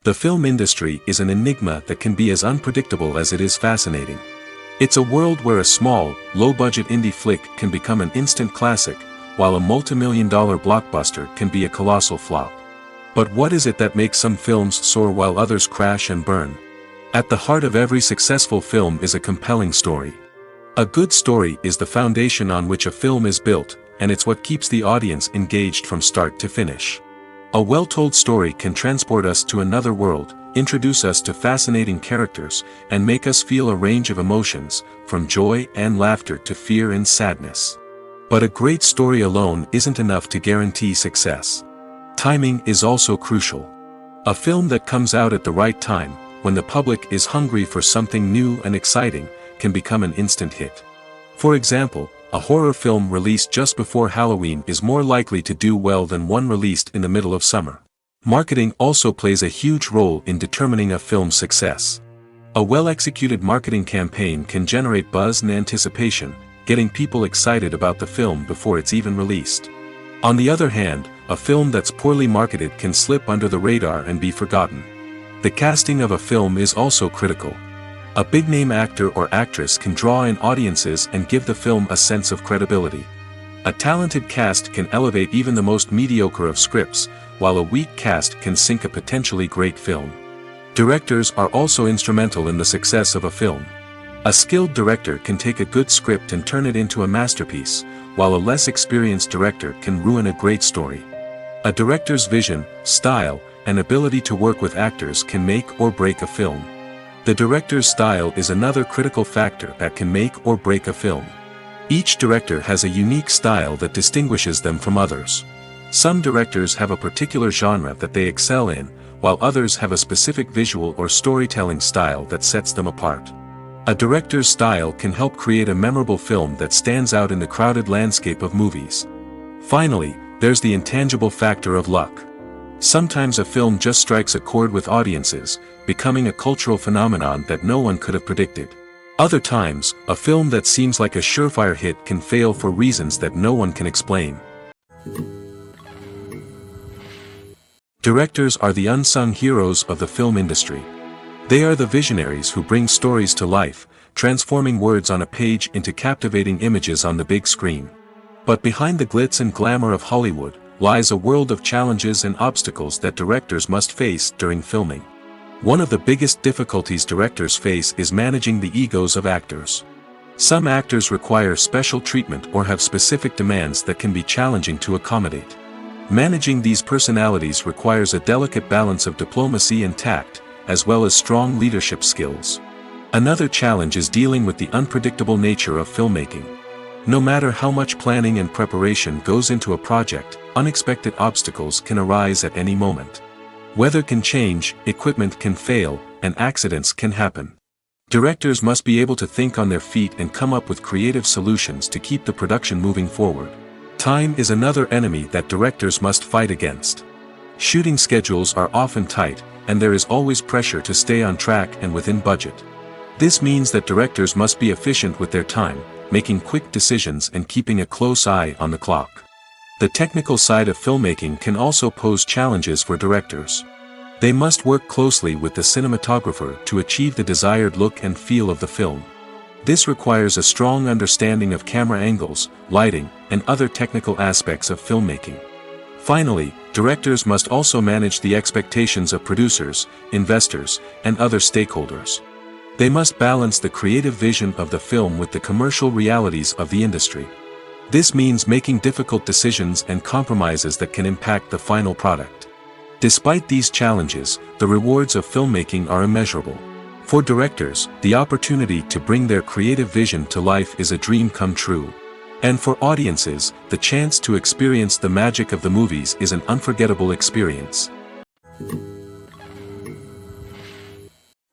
The film industry is an enigma that can be as unpredictable as it is fascinating. It's a world where a small, low-budget indie flick can become an instant classic, while a multi-million-dollar blockbuster can be a colossal flop. But what is it that makes some films soar while others crash and burn? At the heart of every successful film is a compelling story. A good story is the foundation on which a film is built, and it's what keeps the audience engaged from start to finish. A well-told story can transport us to another world, introduce us to fascinating characters, and make us feel a range of emotions, from joy and laughter to fear and sadness. But a great story alone isn't enough to guarantee success. Timing is also crucial. A film that comes out at the right time, when the public is hungry for something new and exciting, can become an instant hit. For example, a horror film released just before Halloween is more likely to do well than one released in the middle of summer. Marketing also plays a huge role in determining a film's success. A well-executed marketing campaign can generate buzz and anticipation, getting people excited about the film before it's even released. On the other hand, a film that's poorly marketed can slip under the radar and be forgotten. The casting of a film is also critical. A big-name actor or actress can draw in audiences and give the film a sense of credibility. A talented cast can elevate even the most mediocre of scripts, while a weak cast can sink a potentially great film. Directors are also instrumental in the success of a film. A skilled director can take a good script and turn it into a masterpiece, while a less experienced director can ruin a great story. A director's vision, style, and ability to work with actors can make or break a film. The director's style is another critical factor that can make or break a film. Each director has a unique style that distinguishes them from others. Some directors have a particular genre that they excel in, while others have a specific visual or storytelling style that sets them apart. A director's style can help create a memorable film that stands out in the crowded landscape of movies. Finally, there's the intangible factor of luck. Sometimes a film just strikes a chord with audiences, becoming a cultural phenomenon that no one could have predicted. Other times, a film that seems like a surefire hit can fail for reasons that no one can explain. Directors are the unsung heroes of the film industry. They are the visionaries who bring stories to life, transforming words on a page into captivating images on the big screen. But behind the glitz and glamour of Hollywood, lies a world of challenges and obstacles that directors must face during filming. One of the biggest difficulties directors face is managing the egos of actors. Some actors require special treatment or have specific demands that can be challenging to accommodate. Managing these personalities requires a delicate balance of diplomacy and tact, as well as strong leadership skills. Another challenge is dealing with the unpredictable nature of filmmaking. No matter how much planning and preparation goes into a project, unexpected obstacles can arise at any moment. Weather can change, equipment can fail, and accidents can happen. Directors must be able to think on their feet and come up with creative solutions to keep the production moving forward. Time is another enemy that directors must fight against. Shooting schedules are often tight, and there is always pressure to stay on track and within budget. This means that directors must be efficient with their time, making quick decisions and keeping a close eye on the clock. The technical side of filmmaking can also pose challenges for directors. They must work closely with the cinematographer to achieve the desired look and feel of the film. This requires a strong understanding of camera angles, lighting, and other technical aspects of filmmaking. Finally, directors must also manage the expectations of producers, investors, and other stakeholders. They must balance the creative vision of the film with the commercial realities of the industry. This means making difficult decisions and compromises that can impact the final product. Despite these challenges, the rewards of filmmaking are immeasurable. For directors, the opportunity to bring their creative vision to life is a dream come true. And for audiences, the chance to experience the magic of the movies is an unforgettable experience.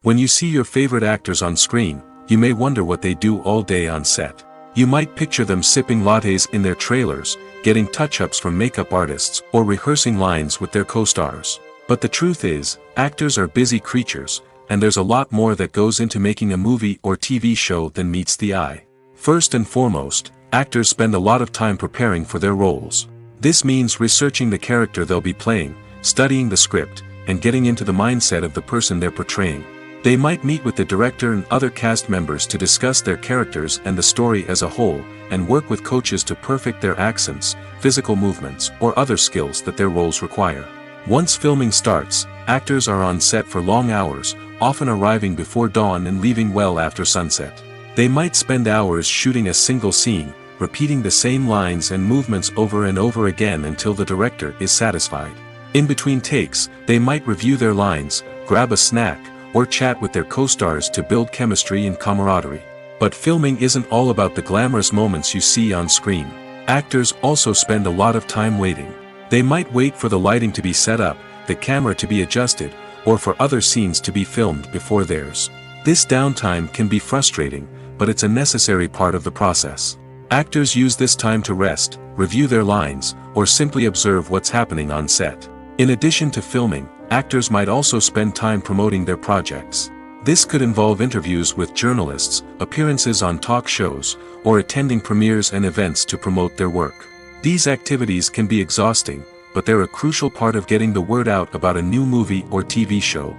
When you see your favorite actors on screen, you may wonder what they do all day on set. You might picture them sipping lattes in their trailers, getting touch-ups from makeup artists, or rehearsing lines with their co-stars. But the truth is, actors are busy creatures, and there's a lot more that goes into making a movie or TV show than meets the eye. First and foremost, actors spend a lot of time preparing for their roles. This means researching the character they'll be playing, studying the script, and getting into the mindset of the person they're portraying. They might meet with the director and other cast members to discuss their characters and the story as a whole, and work with coaches to perfect their accents, physical movements, or other skills that their roles require. Once filming starts, actors are on set for long hours, often arriving before dawn and leaving well after sunset. They might spend hours shooting a single scene, repeating the same lines and movements over and over again until the director is satisfied. In between takes, they might review their lines, grab a snack, or chat with their co-stars to build chemistry and camaraderie. But filming isn't all about the glamorous moments you see on screen. Actors also spend a lot of time waiting. They might wait for the lighting to be set up, the camera to be adjusted, or for other scenes to be filmed before theirs. This downtime can be frustrating, but it's a necessary part of the process. Actors use this time to rest, review their lines, or simply observe what's happening on set. In addition to filming, actors might also spend time promoting their projects. This could involve interviews with journalists, appearances on talk shows, or attending premieres and events to promote their work. These activities can be exhausting, but they're a crucial part of getting the word out about a new movie or TV show.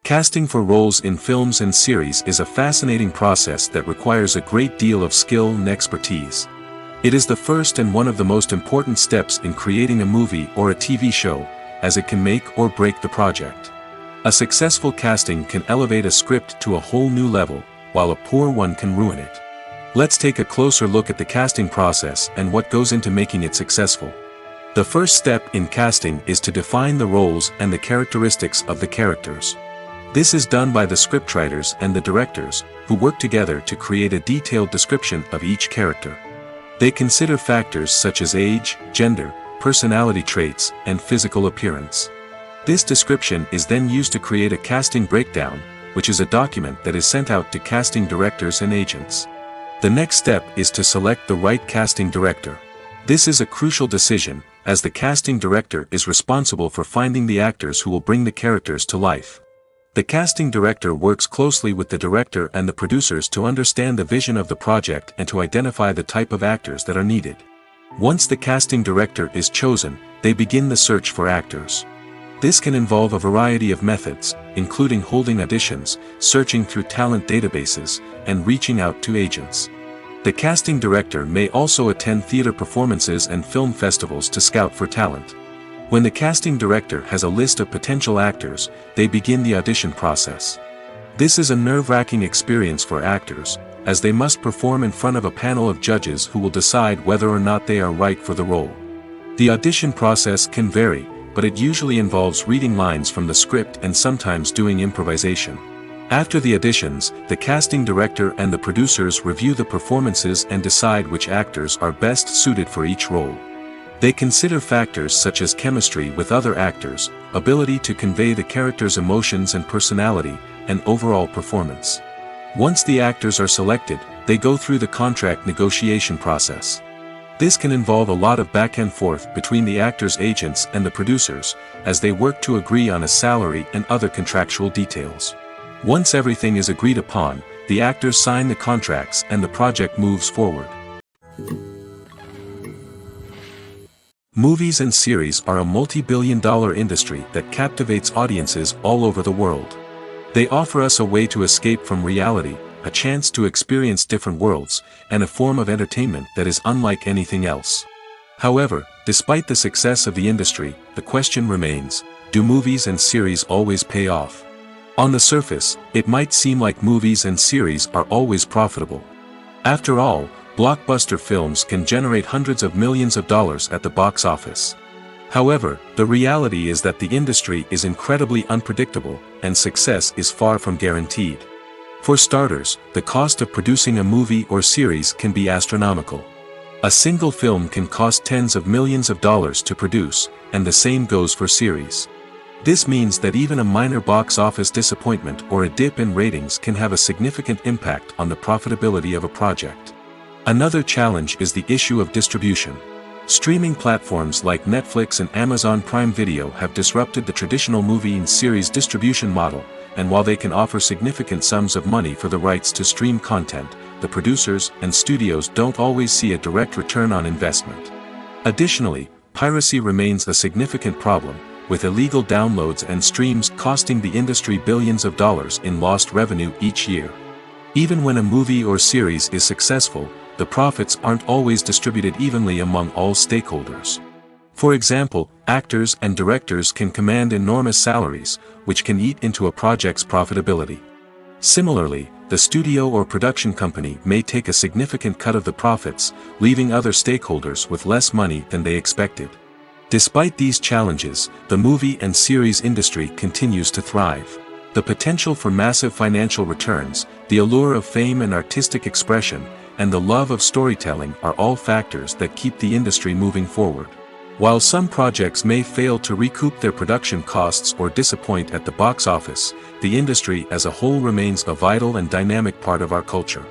Casting for roles in films and series is a fascinating process that requires a great deal of skill and expertise. It is the first and one of the most important steps in creating a movie or a TV show, as it can make or break the project. A successful casting can elevate a script to a whole new level, while a poor one can ruin it. Let's take a closer look at the casting process and what goes into making it successful. The first step in casting is to define the roles and the characteristics of the characters. This is done by the scriptwriters and the directors, who work together to create a detailed description of each character. They consider factors such as age, gender, personality traits, and physical appearance. This description is then used to create a casting breakdown, which is a document that is sent out to casting directors and agents. The next step is to select the right casting director. This is a crucial decision, as the casting director is responsible for finding the actors who will bring the characters to life. The casting director works closely with the director and the producers to understand the vision of the project and to identify the type of actors that are needed. Once the casting director is chosen, they begin the search for actors. This can involve a variety of methods, including holding auditions, searching through talent databases, and reaching out to agents. The casting director may also attend theater performances and film festivals to scout for talent. When the casting director has a list of potential actors, they begin the audition process. This is a nerve-wracking experience for actors, as they must perform in front of a panel of judges who will decide whether or not they are right for the role. The audition process can vary, but it usually involves reading lines from the script and sometimes doing improvisation. After the auditions, the casting director and the producers review the performances and decide which actors are best suited for each role. They consider factors such as chemistry with other actors, ability to convey the character's emotions and personality, and overall performance. Once the actors are selected, they go through the contract negotiation process. This can involve a lot of back and forth between the actors' agents and the producers, as they work to agree on a salary and other contractual details. Once everything is agreed upon, the actors sign the contracts and the project moves forward. Movies and series are a multi-billion-dollar industry that captivates audiences all over the world. They offer us a way to escape from reality, a chance to experience different worlds, and a form of entertainment that is unlike anything else. However, despite the success of the industry, the question remains, do movies and series always pay off? On the surface, it might seem like movies and series are always profitable. After all, blockbuster films can generate hundreds of millions of dollars at the box office. However, the reality is that the industry is incredibly unpredictable, and success is far from guaranteed. For starters, the cost of producing a movie or series can be astronomical. A single film can cost tens of millions of dollars to produce, and the same goes for series. This means that even a minor box office disappointment or a dip in ratings can have a significant impact on the profitability of a project. Another challenge is the issue of distribution. Streaming platforms like Netflix and Amazon Prime Video have disrupted the traditional movie and series distribution model, and while they can offer significant sums of money for the rights to stream content, the producers and studios don't always see a direct return on investment. Additionally, piracy remains a significant problem, with illegal downloads and streams costing the industry billions of dollars in lost revenue each year. Even when a movie or series is successful, the profits aren't always distributed evenly among all stakeholders. For example, actors and directors can command enormous salaries, which can eat into a project's profitability. Similarly, the studio or production company may take a significant cut of the profits, leaving other stakeholders with less money than they expected. Despite these challenges, the movie and series industry continues to thrive. The potential for massive financial returns, the allure of fame and artistic expression, and the love of storytelling are all factors that keep the industry moving forward. While some projects may fail to recoup their production costs or disappoint at the box office, the industry as a whole remains a vital and dynamic part of our culture.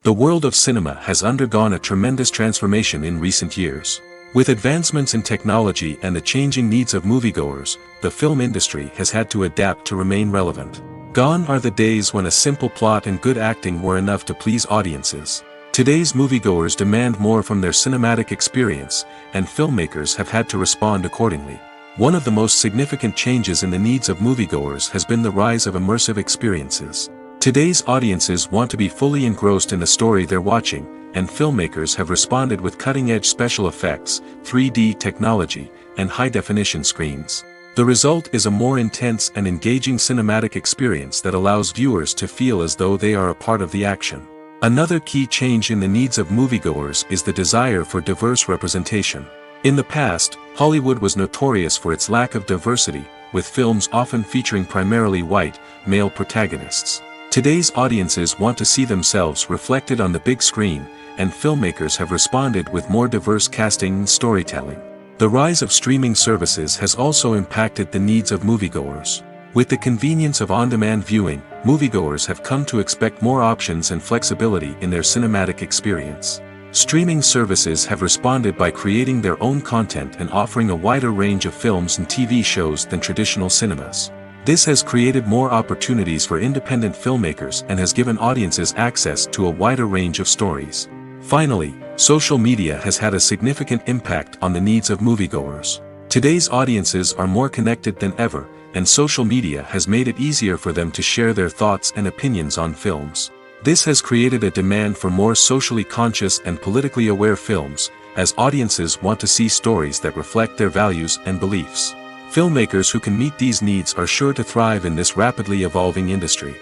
The world of cinema has undergone a tremendous transformation in recent years. With advancements in technology and the changing needs of moviegoers, the film industry has had to adapt to remain relevant. Gone are the days when a simple plot and good acting were enough to please audiences. Today's moviegoers demand more from their cinematic experience, and filmmakers have had to respond accordingly. One of the most significant changes in the needs of moviegoers has been the rise of immersive experiences. Today's audiences want to be fully engrossed in the story they're watching, and filmmakers have responded with cutting-edge special effects, 3D technology, and high-definition screens. The result is a more intense and engaging cinematic experience that allows viewers to feel as though they are a part of the action. Another key change in the needs of moviegoers is the desire for diverse representation. In the past, Hollywood was notorious for its lack of diversity, with films often featuring primarily white, male protagonists. Today's audiences want to see themselves reflected on the big screen, and filmmakers have responded with more diverse casting and storytelling. The rise of streaming services has also impacted the needs of moviegoers. With the convenience of on-demand viewing, moviegoers have come to expect more options and flexibility in their cinematic experience. Streaming services have responded by creating their own content and offering a wider range of films and TV shows than traditional cinemas. This has created more opportunities for independent filmmakers and has given audiences access to a wider range of stories. Finally, social media has had a significant impact on the needs of moviegoers. Today's audiences are more connected than ever, and social media has made it easier for them to share their thoughts and opinions on films. This has created a demand for more socially conscious and politically aware films, as audiences want to see stories that reflect their values and beliefs. Filmmakers who can meet these needs are sure to thrive in this rapidly evolving industry.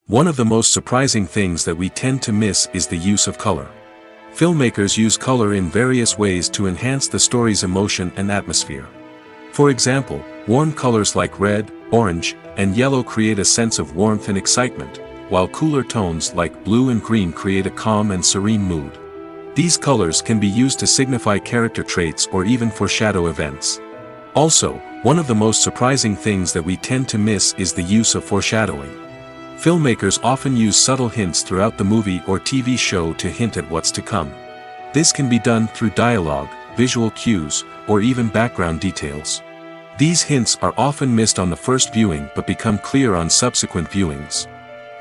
One of the most surprising things that we tend to miss is the use of color. Filmmakers use color in various ways to enhance the story's emotion and atmosphere. For example, warm colors like red, orange, and yellow create a sense of warmth and excitement, while cooler tones like blue and green create a calm and serene mood. These colors can be used to signify character traits or even foreshadow events. Also, one of the most surprising things that we tend to miss is the use of foreshadowing. Filmmakers often use subtle hints throughout the movie or TV show to hint at what's to come. This can be done through dialogue, visual cues, or even background details. These hints are often missed on the first viewing but become clear on subsequent viewings.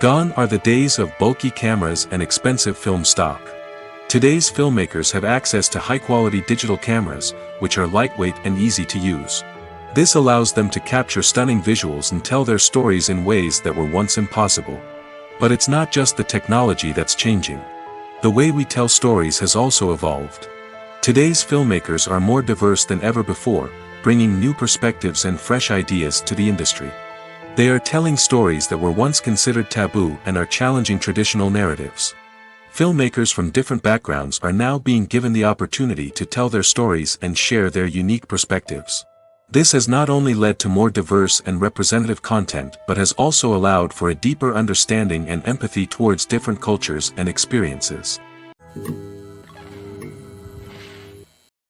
Gone are the days of bulky cameras and expensive film stock. Today's filmmakers have access to high-quality digital cameras, which are lightweight and easy to use. This allows them to capture stunning visuals and tell their stories in ways that were once impossible. But it's not just the technology that's changing. The way we tell stories has also evolved. Today's filmmakers are more diverse than ever before, bringing new perspectives and fresh ideas to the industry. They are telling stories that were once considered taboo and are challenging traditional narratives. Filmmakers from different backgrounds are now being given the opportunity to tell their stories and share their unique perspectives. This has not only led to more diverse and representative content but has also allowed for a deeper understanding and empathy towards different cultures and experiences.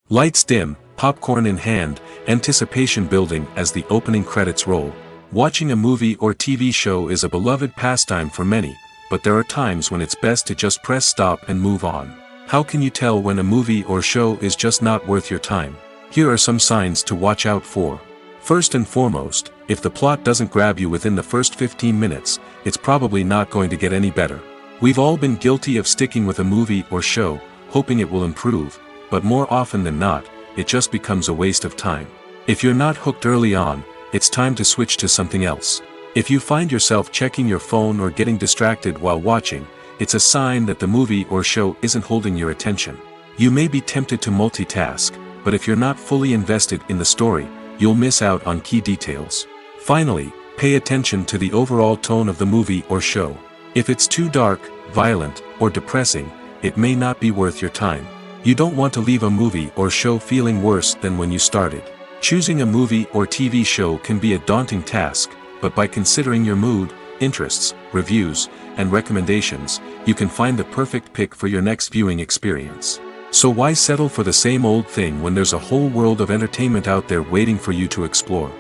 Lights dim, popcorn in hand, anticipation building as the opening credits roll. Watching a movie or TV show is a beloved pastime for many, but there are times when it's best to just press stop and move on. How can you tell when a movie or show is just not worth your time? Here are some signs to watch out for. First and foremost, if the plot doesn't grab you within the first 15 minutes, it's probably not going to get any better. We've all been guilty of sticking with a movie or show, hoping it will improve, but more often than not, it just becomes a waste of time. If you're not hooked early on, it's time to switch to something else. If you find yourself checking your phone or getting distracted while watching, it's a sign that the movie or show isn't holding your attention. You may be tempted to multitask, but if you're not fully invested in the story, you'll miss out on key details. Finally, pay attention to the overall tone of the movie or show. If it's too dark, violent, or depressing, it may not be worth your time. You don't want to leave a movie or show feeling worse than when you started. Choosing a movie or TV show can be a daunting task, but by considering your mood, interests, reviews, and recommendations, you can find the perfect pick for your next viewing experience. So why settle for the same old thing when there's a whole world of entertainment out there waiting for you to explore?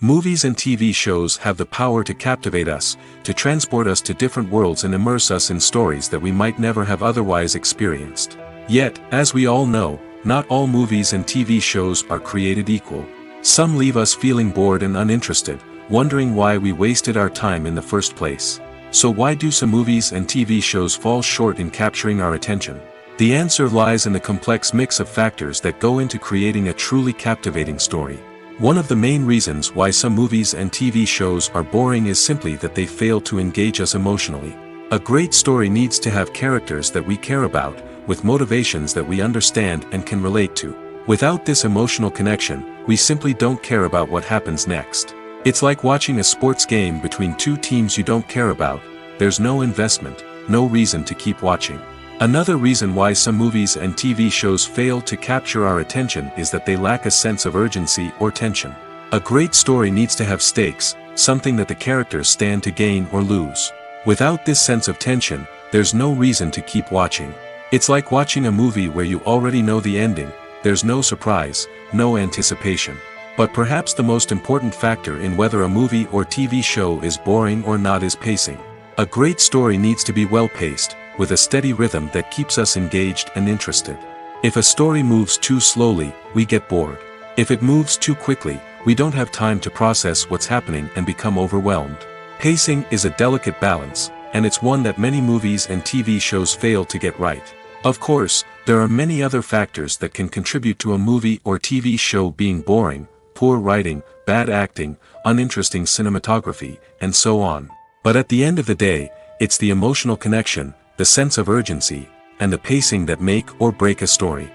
Movies and TV shows have the power to captivate us, to transport us to different worlds and immerse us in stories that we might never have otherwise experienced. Yet, as we all know, not all movies and TV shows are created equal. Some leave us feeling bored and uninterested, wondering why we wasted our time in the first place. So why do some movies and TV shows fall short in capturing our attention? The answer lies in the complex mix of factors that go into creating a truly captivating story. One of the main reasons why some movies and TV shows are boring is simply that they fail to engage us emotionally. A great story needs to have characters that we care about, with motivations that we understand and can relate to. Without this emotional connection, we simply don't care about what happens next. It's like watching a sports game between two teams you don't care about. There's no investment, no reason to keep watching. Another reason why some movies and TV shows fail to capture our attention is that they lack a sense of urgency or tension. A great story needs to have stakes, something that the characters stand to gain or lose. Without this sense of tension, there's no reason to keep watching. It's like watching a movie where you already know the ending. There's no surprise, no anticipation. But perhaps the most important factor in whether a movie or TV show is boring or not is pacing. A great story needs to be well-paced, with a steady rhythm that keeps us engaged and interested. If a story moves too slowly, we get bored. If it moves too quickly, we don't have time to process what's happening and become overwhelmed. Pacing is a delicate balance, and it's one that many movies and TV shows fail to get right. Of course, there are many other factors that can contribute to a movie or TV show being boring: poor writing, bad acting, uninteresting cinematography, and so on. But at the end of the day, it's the emotional connection, the sense of urgency, and the pacing that make or break a story.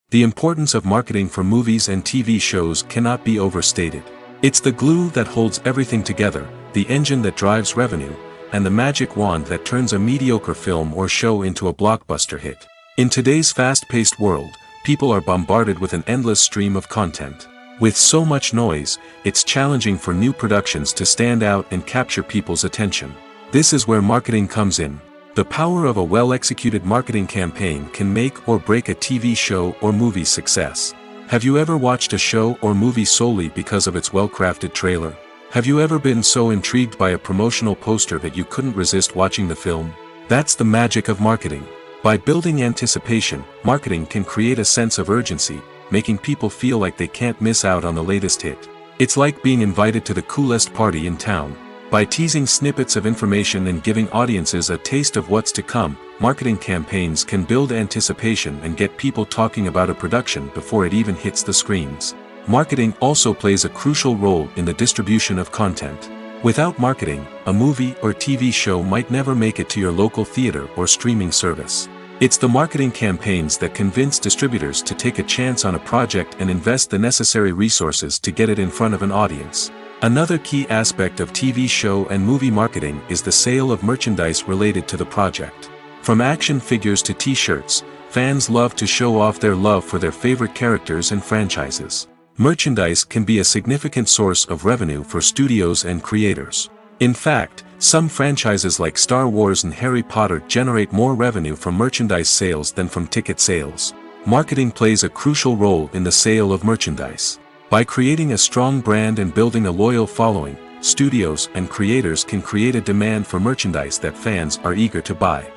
The importance of marketing for movies and TV shows cannot be overstated. It's the glue that holds everything together, the engine that drives revenue, and the magic wand that turns a mediocre film or show into a blockbuster hit. In today's fast-paced world, people are bombarded with an endless stream of content. With so much noise, it's challenging for new productions to stand out and capture people's attention. This is where marketing comes in. The power of a well-executed marketing campaign can make or break a TV show or movie's success. Have you ever watched a show or movie solely because of its well-crafted trailer? Have you ever been so intrigued by a promotional poster that you couldn't resist watching the film? That's the magic of marketing. By building anticipation, marketing can create a sense of urgency, making people feel like they can't miss out on the latest hit. It's like being invited to the coolest party in town. By teasing snippets of information and giving audiences a taste of what's to come, marketing campaigns can build anticipation and get people talking about a production before it even hits the screens. Marketing also plays a crucial role in the distribution of content. Without marketing, a movie or TV show might never make it to your local theater or streaming service. It's the marketing campaigns that convince distributors to take a chance on a project and invest the necessary resources to get it in front of an audience. Another key aspect of TV show and movie marketing is the sale of merchandise related to the project. From action figures to t-shirts, fans love to show off their love for their favorite characters and franchises. Merchandise can be a significant source of revenue for studios and creators. In fact, some franchises like Star Wars and Harry Potter generate more revenue from merchandise sales than from ticket sales. Marketing plays a crucial role in the sale of merchandise. By creating a strong brand and building a loyal following, studios and creators can create a demand for merchandise that fans are eager to buy.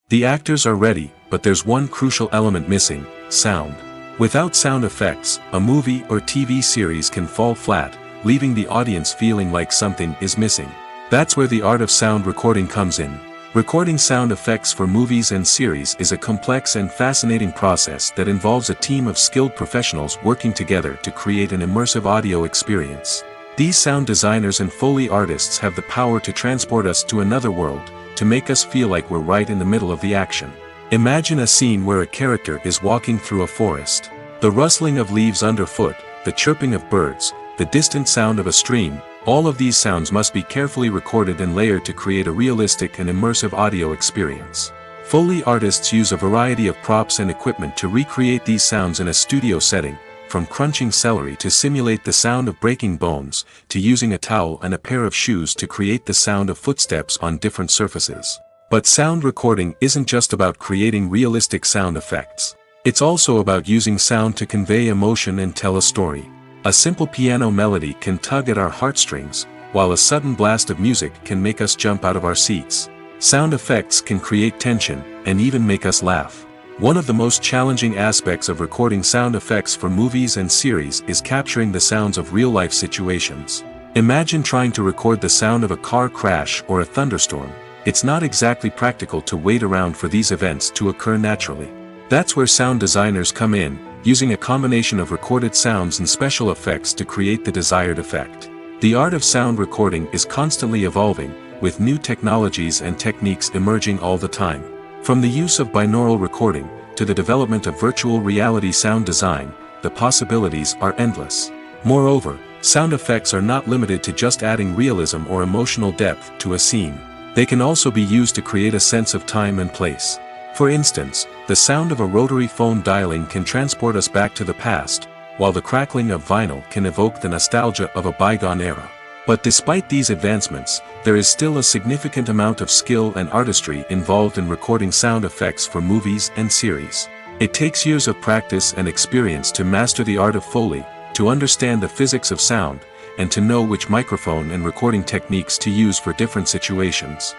The actors are ready, but there's one crucial element missing: sound. Without sound effects, a movie or TV series can fall flat, leaving the audience feeling like something is missing. That's where the art of sound recording comes in. Recording sound effects for movies and series is a complex and fascinating process that involves a team of skilled professionals working together to create an immersive audio experience. These sound designers and Foley artists have the power to transport us to another world, to make us feel like we're right in the middle of the action. Imagine a scene where a character is walking through a forest. The rustling of leaves underfoot, the chirping of birds, the distant sound of a stream, all of these sounds must be carefully recorded and layered to create a realistic and immersive audio experience. Foley artists use a variety of props and equipment to recreate these sounds in a studio setting, from crunching celery to simulate the sound of breaking bones, to using a towel and a pair of shoes to create the sound of footsteps on different surfaces. But sound recording isn't just about creating realistic sound effects. It's also about using sound to convey emotion and tell a story. A simple piano melody can tug at our heartstrings, while a sudden blast of music can make us jump out of our seats. Sound effects can create tension, and even make us laugh. One of the most challenging aspects of recording sound effects for movies and series is capturing the sounds of real-life situations. Imagine trying to record the sound of a car crash or a thunderstorm. It's not exactly practical to wait around for these events to occur naturally. That's where sound designers come in, using a combination of recorded sounds and special effects to create the desired effect. The art of sound recording is constantly evolving, with new technologies and techniques emerging all the time. From the use of binaural recording, to the development of virtual reality sound design, the possibilities are endless. Moreover, sound effects are not limited to just adding realism or emotional depth to a scene. They can also be used to create a sense of time and place. For instance, the sound of a rotary phone dialing can transport us back to the past, while the crackling of vinyl can evoke the nostalgia of a bygone era. But despite these advancements, there is still a significant amount of skill and artistry involved in recording sound effects for movies and series. It takes years of practice and experience to master the art of Foley, to understand the physics of sound, and to know which microphone and recording techniques to use for different situations.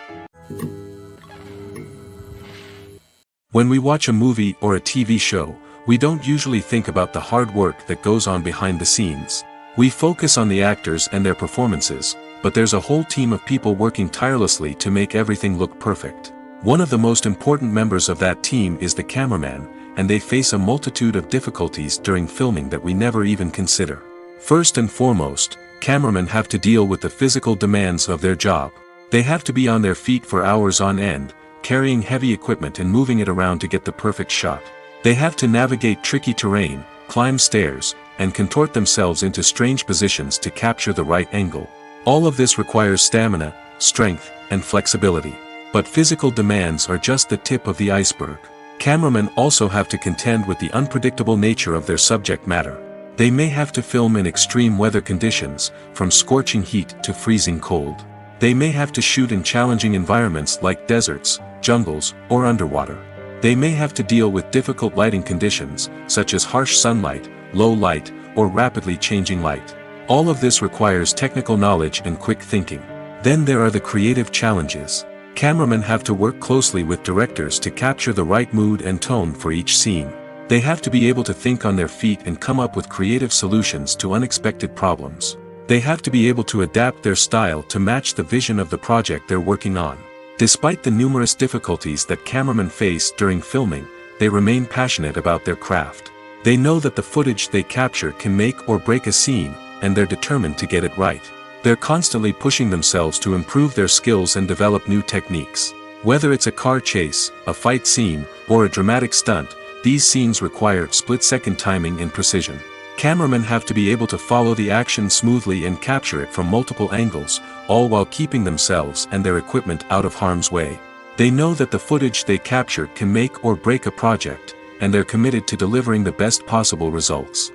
When we watch a movie or a TV show, we don't usually think about the hard work that goes on behind the scenes. We focus on the actors and their performances, but there's a whole team of people working tirelessly to make everything look perfect. One of the most important members of that team is the cameraman, and they face a multitude of difficulties during filming that we never even consider. First and foremost, cameramen have to deal with the physical demands of their job. They have to be on their feet for hours on end, carrying heavy equipment and moving it around to get the perfect shot. They have to navigate tricky terrain, climb stairs, and contort themselves into strange positions to capture the right angle. All of this requires stamina, strength, and flexibility. But physical demands are just the tip of the iceberg. Cameramen also have to contend with the unpredictable nature of their subject matter. They may have to film in extreme weather conditions, from scorching heat to freezing cold. They may have to shoot in challenging environments like deserts, jungles, or underwater. They may have to deal with difficult lighting conditions, such as harsh sunlight, low light, or rapidly changing light. All of this requires technical knowledge and quick thinking. Then there are the creative challenges. Cameramen have to work closely with directors to capture the right mood and tone for each scene. They have to be able to think on their feet and come up with creative solutions to unexpected problems. They have to be able to adapt their style to match the vision of the project they're working on. Despite the numerous difficulties that cameramen face during filming, they remain passionate about their craft. They know that the footage they capture can make or break a scene, and they're determined to get it right. They're constantly pushing themselves to improve their skills and develop new techniques. Whether it's a car chase, a fight scene, or a dramatic stunt, these scenes require split-second timing and precision. Cameramen have to be able to follow the action smoothly and capture it from multiple angles, all while keeping themselves and their equipment out of harm's way. They know that the footage they capture can make or break a project, and they're committed to delivering the best possible results.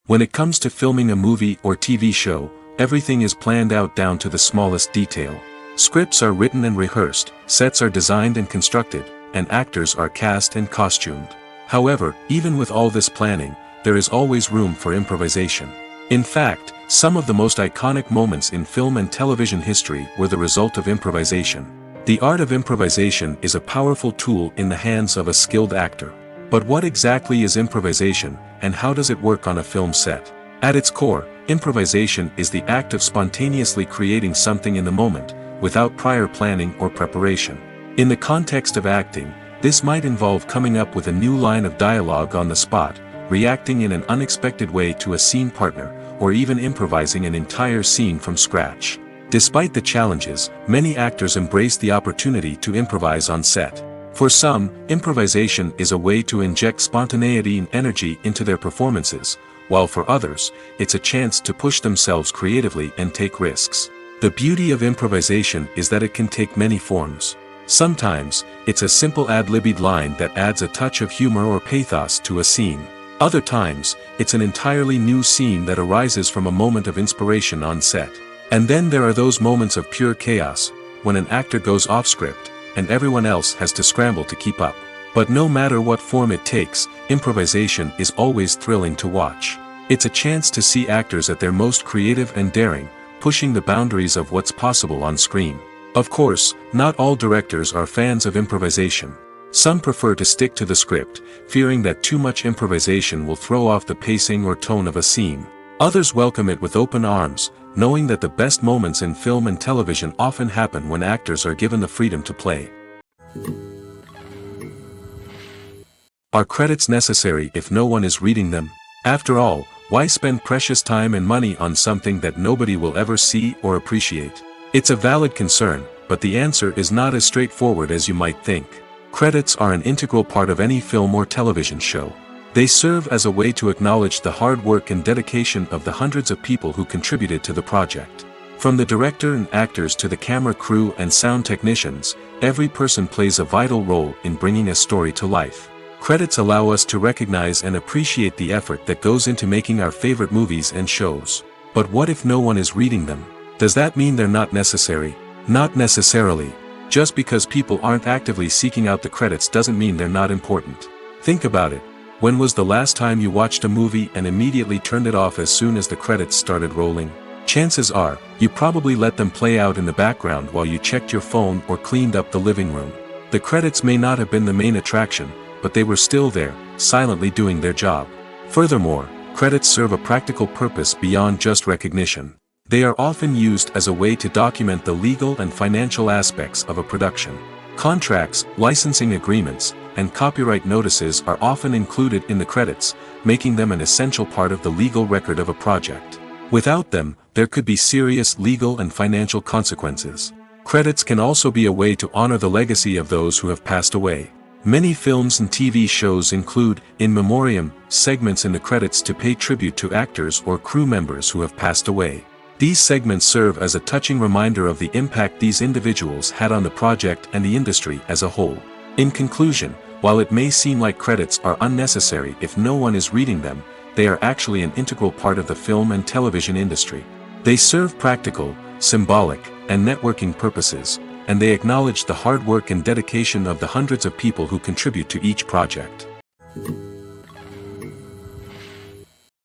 When it comes to filming a movie or TV show, everything is planned out down to the smallest detail. Scripts are written and rehearsed, sets are designed and constructed, and actors are cast and costumed. However, even with all this planning, there is always room for improvisation. In fact, some of the most iconic moments in film and television history were the result of improvisation. The art of improvisation is a powerful tool in the hands of a skilled actor. But what exactly is improvisation, and how does it work on a film set? At its core, improvisation is the act of spontaneously creating something in the moment, without prior planning or preparation. In the context of acting, this might involve coming up with a new line of dialogue on the spot, reacting in an unexpected way to a scene partner, or even improvising an entire scene from scratch. Despite the challenges, many actors embrace the opportunity to improvise on set. For some, improvisation is a way to inject spontaneity and energy into their performances, while for others, it's a chance to push themselves creatively and take risks. The beauty of improvisation is that it can take many forms. Sometimes, it's a simple ad-libbed line that adds a touch of humor or pathos to a scene. Other times, it's an entirely new scene that arises from a moment of inspiration on set. And then there are those moments of pure chaos, when an actor goes off script, and everyone else has to scramble to keep up. But no matter what form it takes, improvisation is always thrilling to watch. It's a chance to see actors at their most creative and daring, pushing the boundaries of what's possible on screen. Of course, not all directors are fans of improvisation. Some prefer to stick to the script, fearing that too much improvisation will throw off the pacing or tone of a scene. Others welcome it with open arms, knowing that the best moments in film and television often happen when actors are given the freedom to play. Are credits necessary if no one is reading them? After all, why spend precious time and money on something that nobody will ever see or appreciate? It's a valid concern, but the answer is not as straightforward as you might think. Credits are an integral part of any film or television show. They serve as a way to acknowledge the hard work and dedication of the hundreds of people who contributed to the project. From the director and actors to the camera crew and sound technicians, every person plays a vital role in bringing a story to life. Credits allow us to recognize and appreciate the effort that goes into making our favorite movies and shows. But what if no one is reading them? Does that mean they're not necessary? Not necessarily. Just because people aren't actively seeking out the credits doesn't mean they're not important. Think about it. When was the last time you watched a movie and immediately turned it off as soon as the credits started rolling? Chances are, you probably let them play out in the background while you checked your phone or cleaned up the living room. The credits may not have been the main attraction, but they were still there, silently doing their job. Furthermore, credits serve a practical purpose beyond just recognition. They are often used as a way to document the legal and financial aspects of a production. Contracts, licensing agreements, and copyright notices are often included in the credits, making them an essential part of the legal record of a project. Without them, there could be serious legal and financial consequences. Credits can also be a way to honor the legacy of those who have passed away. Many films and TV shows include, in memoriam, segments in the credits to pay tribute to actors or crew members who have passed away. These segments serve as a touching reminder of the impact these individuals had on the project and the industry as a whole. In conclusion, while it may seem like credits are unnecessary if no one is reading them, they are actually an integral part of the film and television industry. They serve practical, symbolic, and networking purposes, and they acknowledge the hard work and dedication of the hundreds of people who contribute to each project.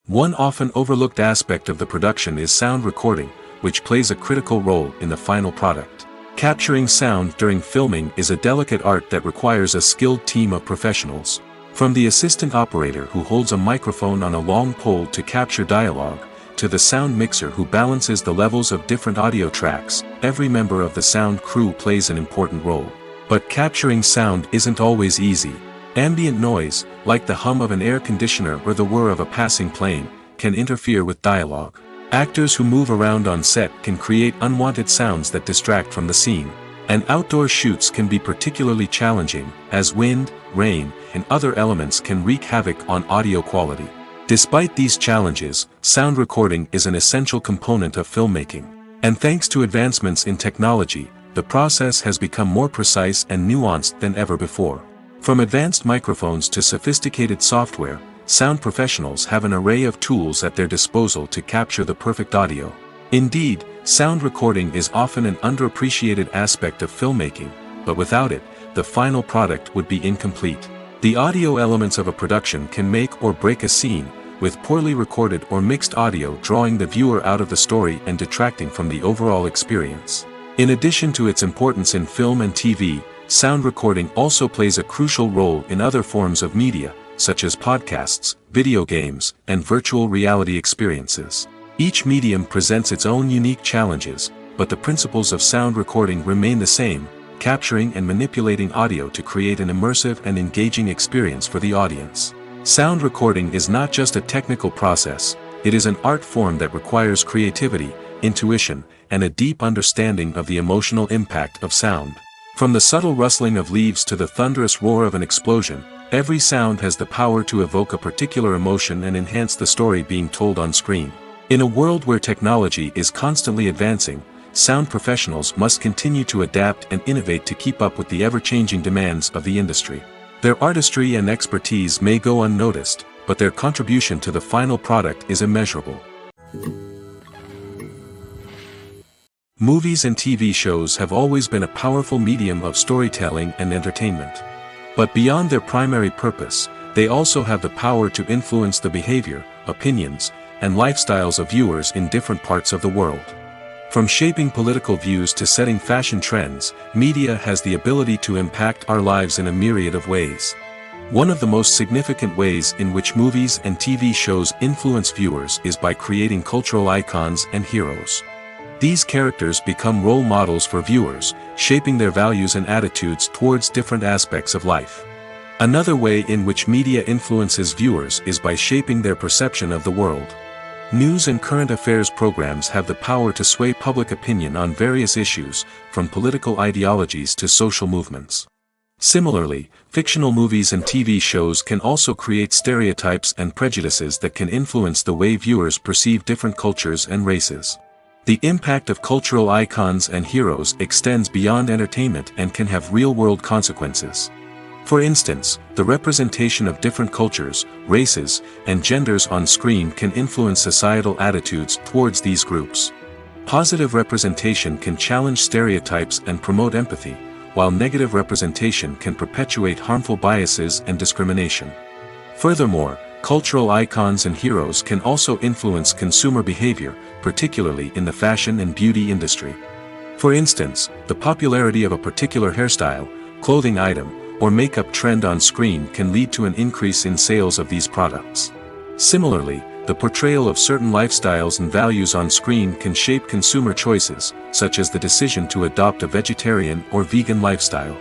One often overlooked aspect of the production is sound recording, which plays a critical role in the final product. Capturing sound during filming is a delicate art that requires a skilled team of professionals. From the assistant operator who holds a microphone on a long pole to capture dialogue, to the sound mixer who balances the levels of different audio tracks, every member of the sound crew plays an important role. But capturing sound isn't always easy. Ambient noise, like the hum of an air conditioner or the whir of a passing plane, can interfere with dialogue. Actors who move around on set can create unwanted sounds that distract from the scene. And outdoor shoots can be particularly challenging, as wind, rain, and other elements can wreak havoc on audio quality. Despite these challenges, sound recording is an essential component of filmmaking. And thanks to advancements in technology, the process has become more precise and nuanced than ever before. From advanced microphones to sophisticated software, sound professionals have an array of tools at their disposal to capture the perfect audio. Indeed, sound recording is often an underappreciated aspect of filmmaking, but without it, the final product would be incomplete. The audio elements of a production can make or break a scene, with poorly recorded or mixed audio drawing the viewer out of the story and detracting from the overall experience. In addition to its importance in film and TV, sound recording also plays a crucial role in other forms of media, such as podcasts, video games, and virtual reality experiences. Each medium presents its own unique challenges, but the principles of sound recording remain the same, capturing and manipulating audio to create an immersive and engaging experience for the audience. Sound recording is not just a technical process, it is an art form that requires creativity, intuition, and a deep understanding of the emotional impact of sound. From the subtle rustling of leaves to the thunderous roar of an explosion, every sound has the power to evoke a particular emotion and enhance the story being told on screen. In a world where technology is constantly advancing, sound professionals must continue to adapt and innovate to keep up with the ever-changing demands of the industry. Their artistry and expertise may go unnoticed, but their contribution to the final product is immeasurable. Movies and TV shows have always been a powerful medium of storytelling and entertainment. But beyond their primary purpose, they also have the power to influence the behavior, opinions, and lifestyles of viewers in different parts of the world. From shaping political views to setting fashion trends, media has the ability to impact our lives in a myriad of ways. One of the most significant ways in which movies and TV shows influence viewers is by creating cultural icons and heroes. These characters become role models for viewers, shaping their values and attitudes towards different aspects of life. Another way in which media influences viewers is by shaping their perception of the world. News and current affairs programs have the power to sway public opinion on various issues, from political ideologies to social movements. Similarly, fictional movies and TV shows can also create stereotypes and prejudices that can influence the way viewers perceive different cultures and races. The impact of cultural icons and heroes extends beyond entertainment and can have real-world consequences. For instance, the representation of different cultures, races, and genders on screen can influence societal attitudes towards these groups. Positive representation can challenge stereotypes and promote empathy, while negative representation can perpetuate harmful biases and discrimination. Furthermore, cultural icons and heroes can also influence consumer behavior, particularly in the fashion and beauty industry. For instance, the popularity of a particular hairstyle, clothing item, or makeup trend on screen can lead to an increase in sales of these products. Similarly, the portrayal of certain lifestyles and values on screen can shape consumer choices, such as the decision to adopt a vegetarian or vegan lifestyle.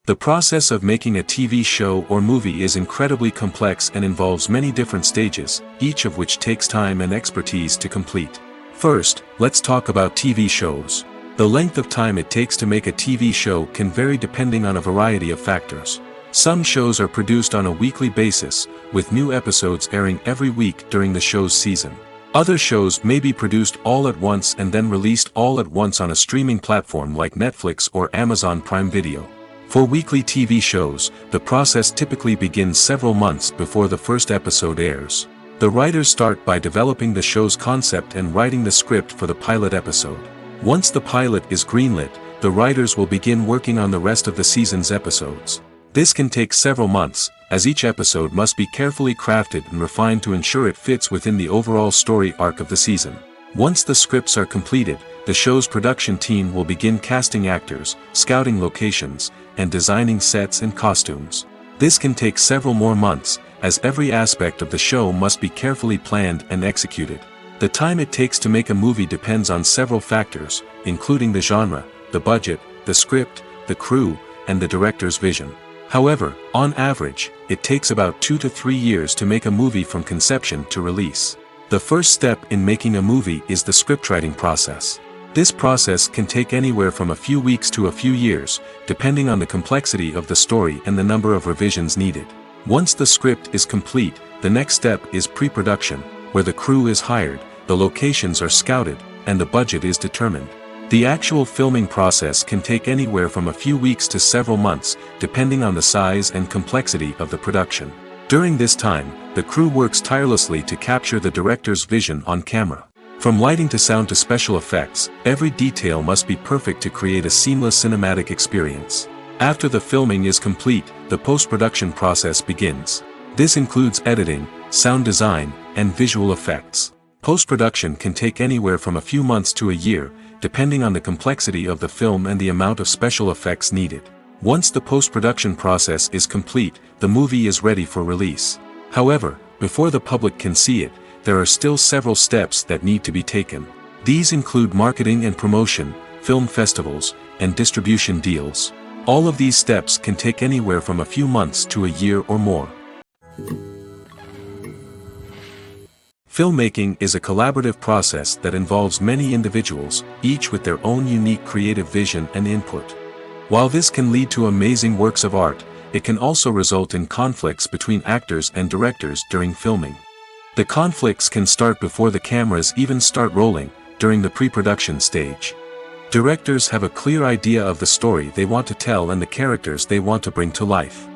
The process of making a TV show or movie is incredibly complex and involves many different stages, each of which takes time and expertise to complete. First, let's talk about TV shows. The length of time it takes to make a TV show can vary depending on a variety of factors. Some shows are produced on a weekly basis, with new episodes airing every week during the show's season. Other shows may be produced all at once and then released all at once on a streaming platform like Netflix or Amazon Prime Video. For weekly TV shows, the process typically begins several months before the first episode airs. The writers start by developing the show's concept and writing the script for the pilot episode. Once the pilot is greenlit, the writers will begin working on the rest of the season's episodes. This can take several months, as each episode must be carefully crafted and refined to ensure it fits within the overall story arc of the season. Once the scripts are completed, the show's production team will begin casting actors, scouting locations, and designing sets and costumes. This can take several more months, as every aspect of the show must be carefully planned and executed. The time it takes to make a movie depends on several factors, including the genre, the budget, the script, the crew, and the director's vision. However, on average, it takes about 2 to 3 years to make a movie from conception to release. The first step in making a movie is the scriptwriting process. This process can take anywhere from a few weeks to a few years, depending on the complexity of the story and the number of revisions needed. Once the script is complete, the next step is pre-production, where the crew is hired, the locations are scouted, and the budget is determined. The actual filming process can take anywhere from a few weeks to several months, depending on the size and complexity of the production. During this time, the crew works tirelessly to capture the director's vision on camera. From lighting to sound to special effects, every detail must be perfect to create a seamless cinematic experience. After the filming is complete, the post-production process begins. This includes editing, sound design, and visual effects. Post-production can take anywhere from a few months to a year, depending on the complexity of the film and the amount of special effects needed. Once the post-production process is complete, the movie is ready for release. However, before the public can see it, there are still several steps that need to be taken. These include marketing and promotion, film festivals, and distribution deals. All of these steps can take anywhere from a few months to a year or more. Filmmaking is a collaborative process that involves many individuals, each with their own unique creative vision and input. While this can lead to amazing works of art, it can also result in conflicts between actors and directors during filming. The conflicts can start before the cameras even start rolling, during the pre-production stage. Directors have a clear idea of the story they want to tell and the characters they want to bring to life.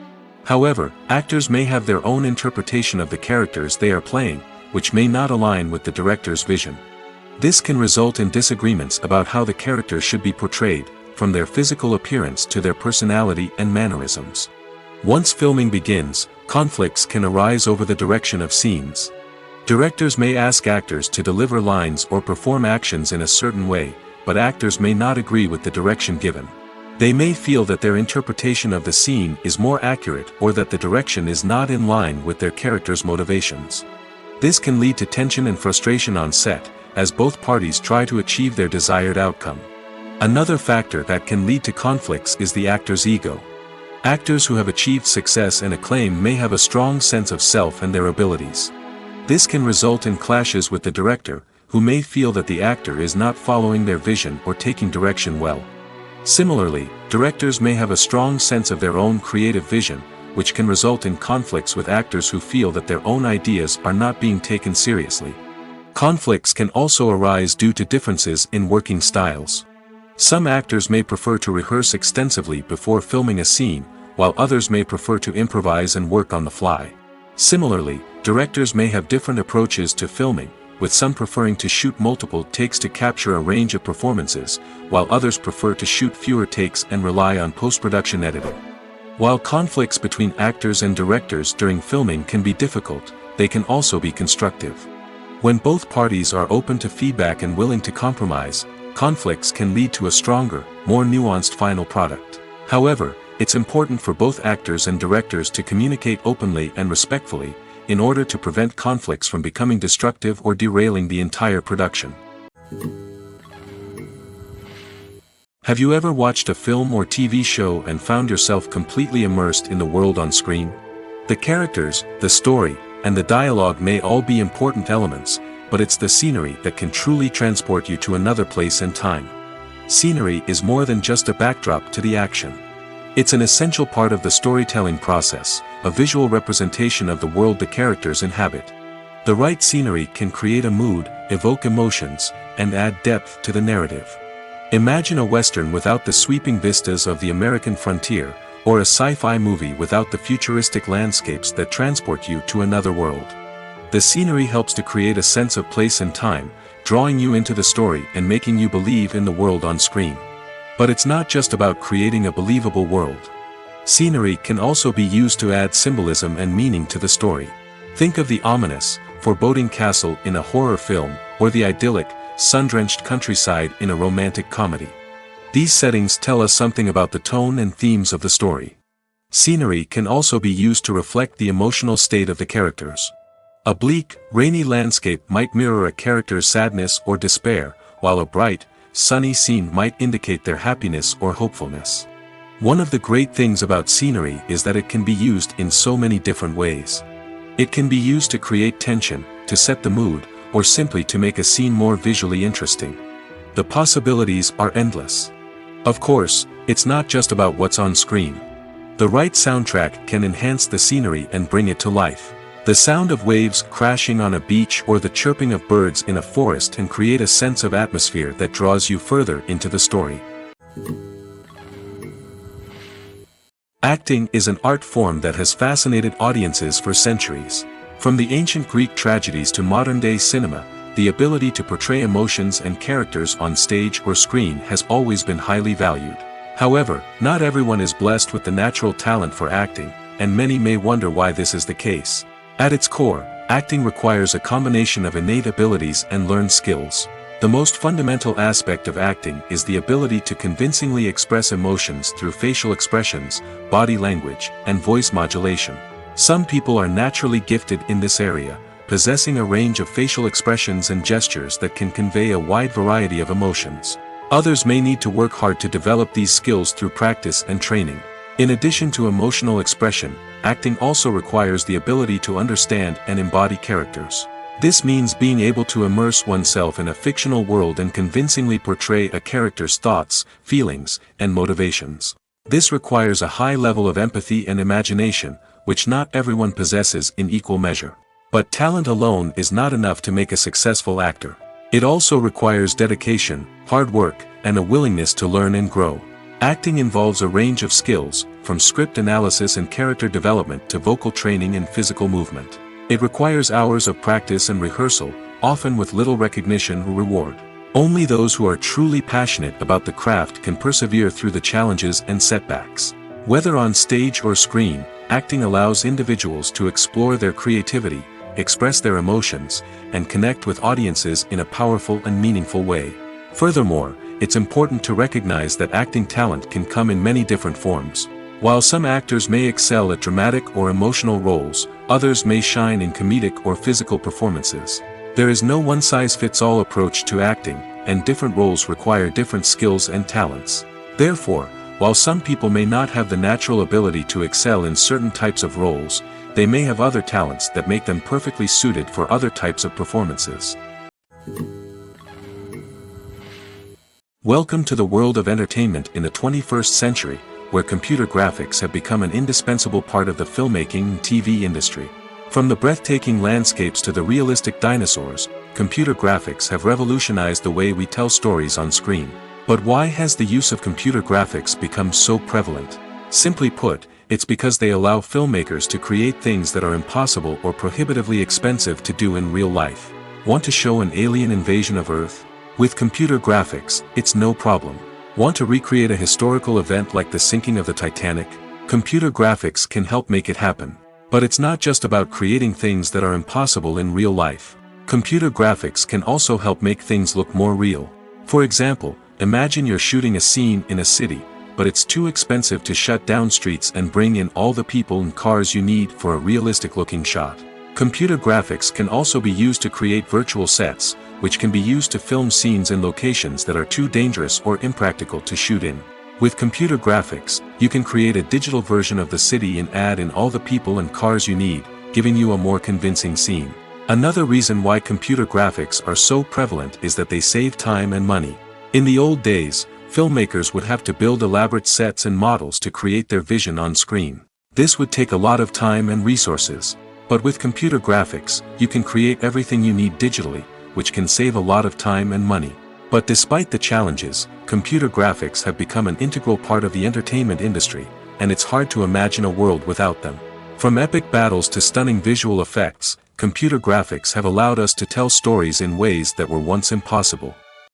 However, actors may have their own interpretation of the characters they are playing, which may not align with the director's vision. This can result in disagreements about how the character should be portrayed, from their physical appearance to their personality and mannerisms. Once filming begins, conflicts can arise over the direction of scenes. Directors may ask actors to deliver lines or perform actions in a certain way, but actors may not agree with the direction given. They may feel that their interpretation of the scene is more accurate or that the direction is not in line with their character's motivations. This can lead to tension and frustration on set, as both parties try to achieve their desired outcome. Another factor that can lead to conflicts is the actor's ego. Actors who have achieved success and acclaim may have a strong sense of self and their abilities. This can result in clashes with the director, who may feel that the actor is not following their vision or taking direction well. Similarly, directors may have a strong sense of their own creative vision, which can result in conflicts with actors who feel that their own ideas are not being taken seriously. Conflicts can also arise due to differences in working styles. Some actors may prefer to rehearse extensively before filming a scene, while others may prefer to improvise and work on the fly. Similarly, directors may have different approaches to filming, with some preferring to shoot multiple takes to capture a range of performances, while others prefer to shoot fewer takes and rely on post-production editing. While conflicts between actors and directors during filming can be difficult, they can also be constructive. When both parties are open to feedback and willing to compromise, conflicts can lead to a stronger, more nuanced final product. However, it's important for both actors and directors to communicate openly and respectfully, in order to prevent conflicts from becoming destructive or derailing the entire production. Have you ever watched a film or TV show and found yourself completely immersed in the world on screen? The characters, the story, and the dialogue may all be important elements, but it's the scenery that can truly transport you to another place and time. Scenery is more than just a backdrop to the action. It's an essential part of the storytelling process, a visual representation of the world the characters inhabit. The right scenery can create a mood, evoke emotions, and add depth to the narrative. Imagine a Western without the sweeping vistas of the American frontier, or a sci-fi movie without the futuristic landscapes that transport you to another world. The scenery helps to create a sense of place and time, drawing you into the story and making you believe in the world on screen. But it's not just about creating a believable world. Scenery can also be used to add symbolism and meaning to the story. Think of the ominous, foreboding castle in a horror film, or the idyllic, sun-drenched countryside in a romantic comedy. These settings tell us something about the tone and themes of the story. Scenery can also be used to reflect the emotional state of the characters. A bleak, rainy landscape might mirror a character's sadness or despair, while a bright, sunny scene might indicate their happiness or hopefulness. One of the great things about scenery is that it can be used in so many different ways. It can be used to create tension, to set the mood, or simply to make a scene more visually interesting. The possibilities are endless. Of course, it's not just about what's on screen. The right soundtrack can enhance the scenery and bring it to life. The sound of waves crashing on a beach or the chirping of birds in a forest can create a sense of atmosphere that draws you further into the story. Acting is an art form that has fascinated audiences for centuries. From the ancient Greek tragedies to modern-day cinema, the ability to portray emotions and characters on stage or screen has always been highly valued. However, not everyone is blessed with the natural talent for acting, and many may wonder why this is the case. At its core, acting requires a combination of innate abilities and learned skills. The most fundamental aspect of acting is the ability to convincingly express emotions through facial expressions, body language, and voice modulation. Some people are naturally gifted in this area, possessing a range of facial expressions and gestures that can convey a wide variety of emotions. Others may need to work hard to develop these skills through practice and training. In addition to emotional expression, acting also requires the ability to understand and embody characters. This means being able to immerse oneself in a fictional world and convincingly portray a character's thoughts, feelings, and motivations. This requires a high level of empathy and imagination, which not everyone possesses in equal measure. But talent alone is not enough to make a successful actor. It also requires dedication, hard work, and a willingness to learn and grow. Acting involves a range of skills, from script analysis and character development to vocal training and physical movement. It requires hours of practice and rehearsal, often with little recognition or reward. Only those who are truly passionate about the craft can persevere through the challenges and setbacks. Whether on stage or screen, acting allows individuals to explore their creativity, express their emotions, and connect with audiences in a powerful and meaningful way. Furthermore, it's important to recognize that acting talent can come in many different forms. While some actors may excel at dramatic or emotional roles, others may shine in comedic or physical performances. There is no one-size-fits-all approach to acting, and different roles require different skills and talents. Therefore, while some people may not have the natural ability to excel in certain types of roles, they may have other talents that make them perfectly suited for other types of performances. Welcome to the world of entertainment in the 21st century, where computer graphics have become an indispensable part of the filmmaking and TV industry. From the breathtaking landscapes to the realistic dinosaurs, computer graphics have revolutionized the way we tell stories on screen. But why has the use of computer graphics become so prevalent? Simply put, it's because they allow filmmakers to create things that are impossible or prohibitively expensive to do in real life. Want to show an alien invasion of Earth? With computer graphics, it's no problem. Want to recreate a historical event like the sinking of the Titanic? Computer graphics can help make it happen. But it's not just about creating things that are impossible in real life. Computer graphics can also help make things look more real. For example, imagine you're shooting a scene in a city, but it's too expensive to shut down streets and bring in all the people and cars you need for a realistic-looking shot. Computer graphics can also be used to create virtual sets, which can be used to film scenes in locations that are too dangerous or impractical to shoot in. With computer graphics, you can create a digital version of the city and add in all the people and cars you need, giving you a more convincing scene. Another reason why computer graphics are so prevalent is that they save time and money. In the old days, filmmakers would have to build elaborate sets and models to create their vision on screen. This would take a lot of time and resources. But with computer graphics, you can create everything you need digitally, which can save a lot of time and money. But despite the challenges, computer graphics have become an integral part of the entertainment industry, and it's hard to imagine a world without them. From epic battles to stunning visual effects, computer graphics have allowed us to tell stories in ways that were once impossible.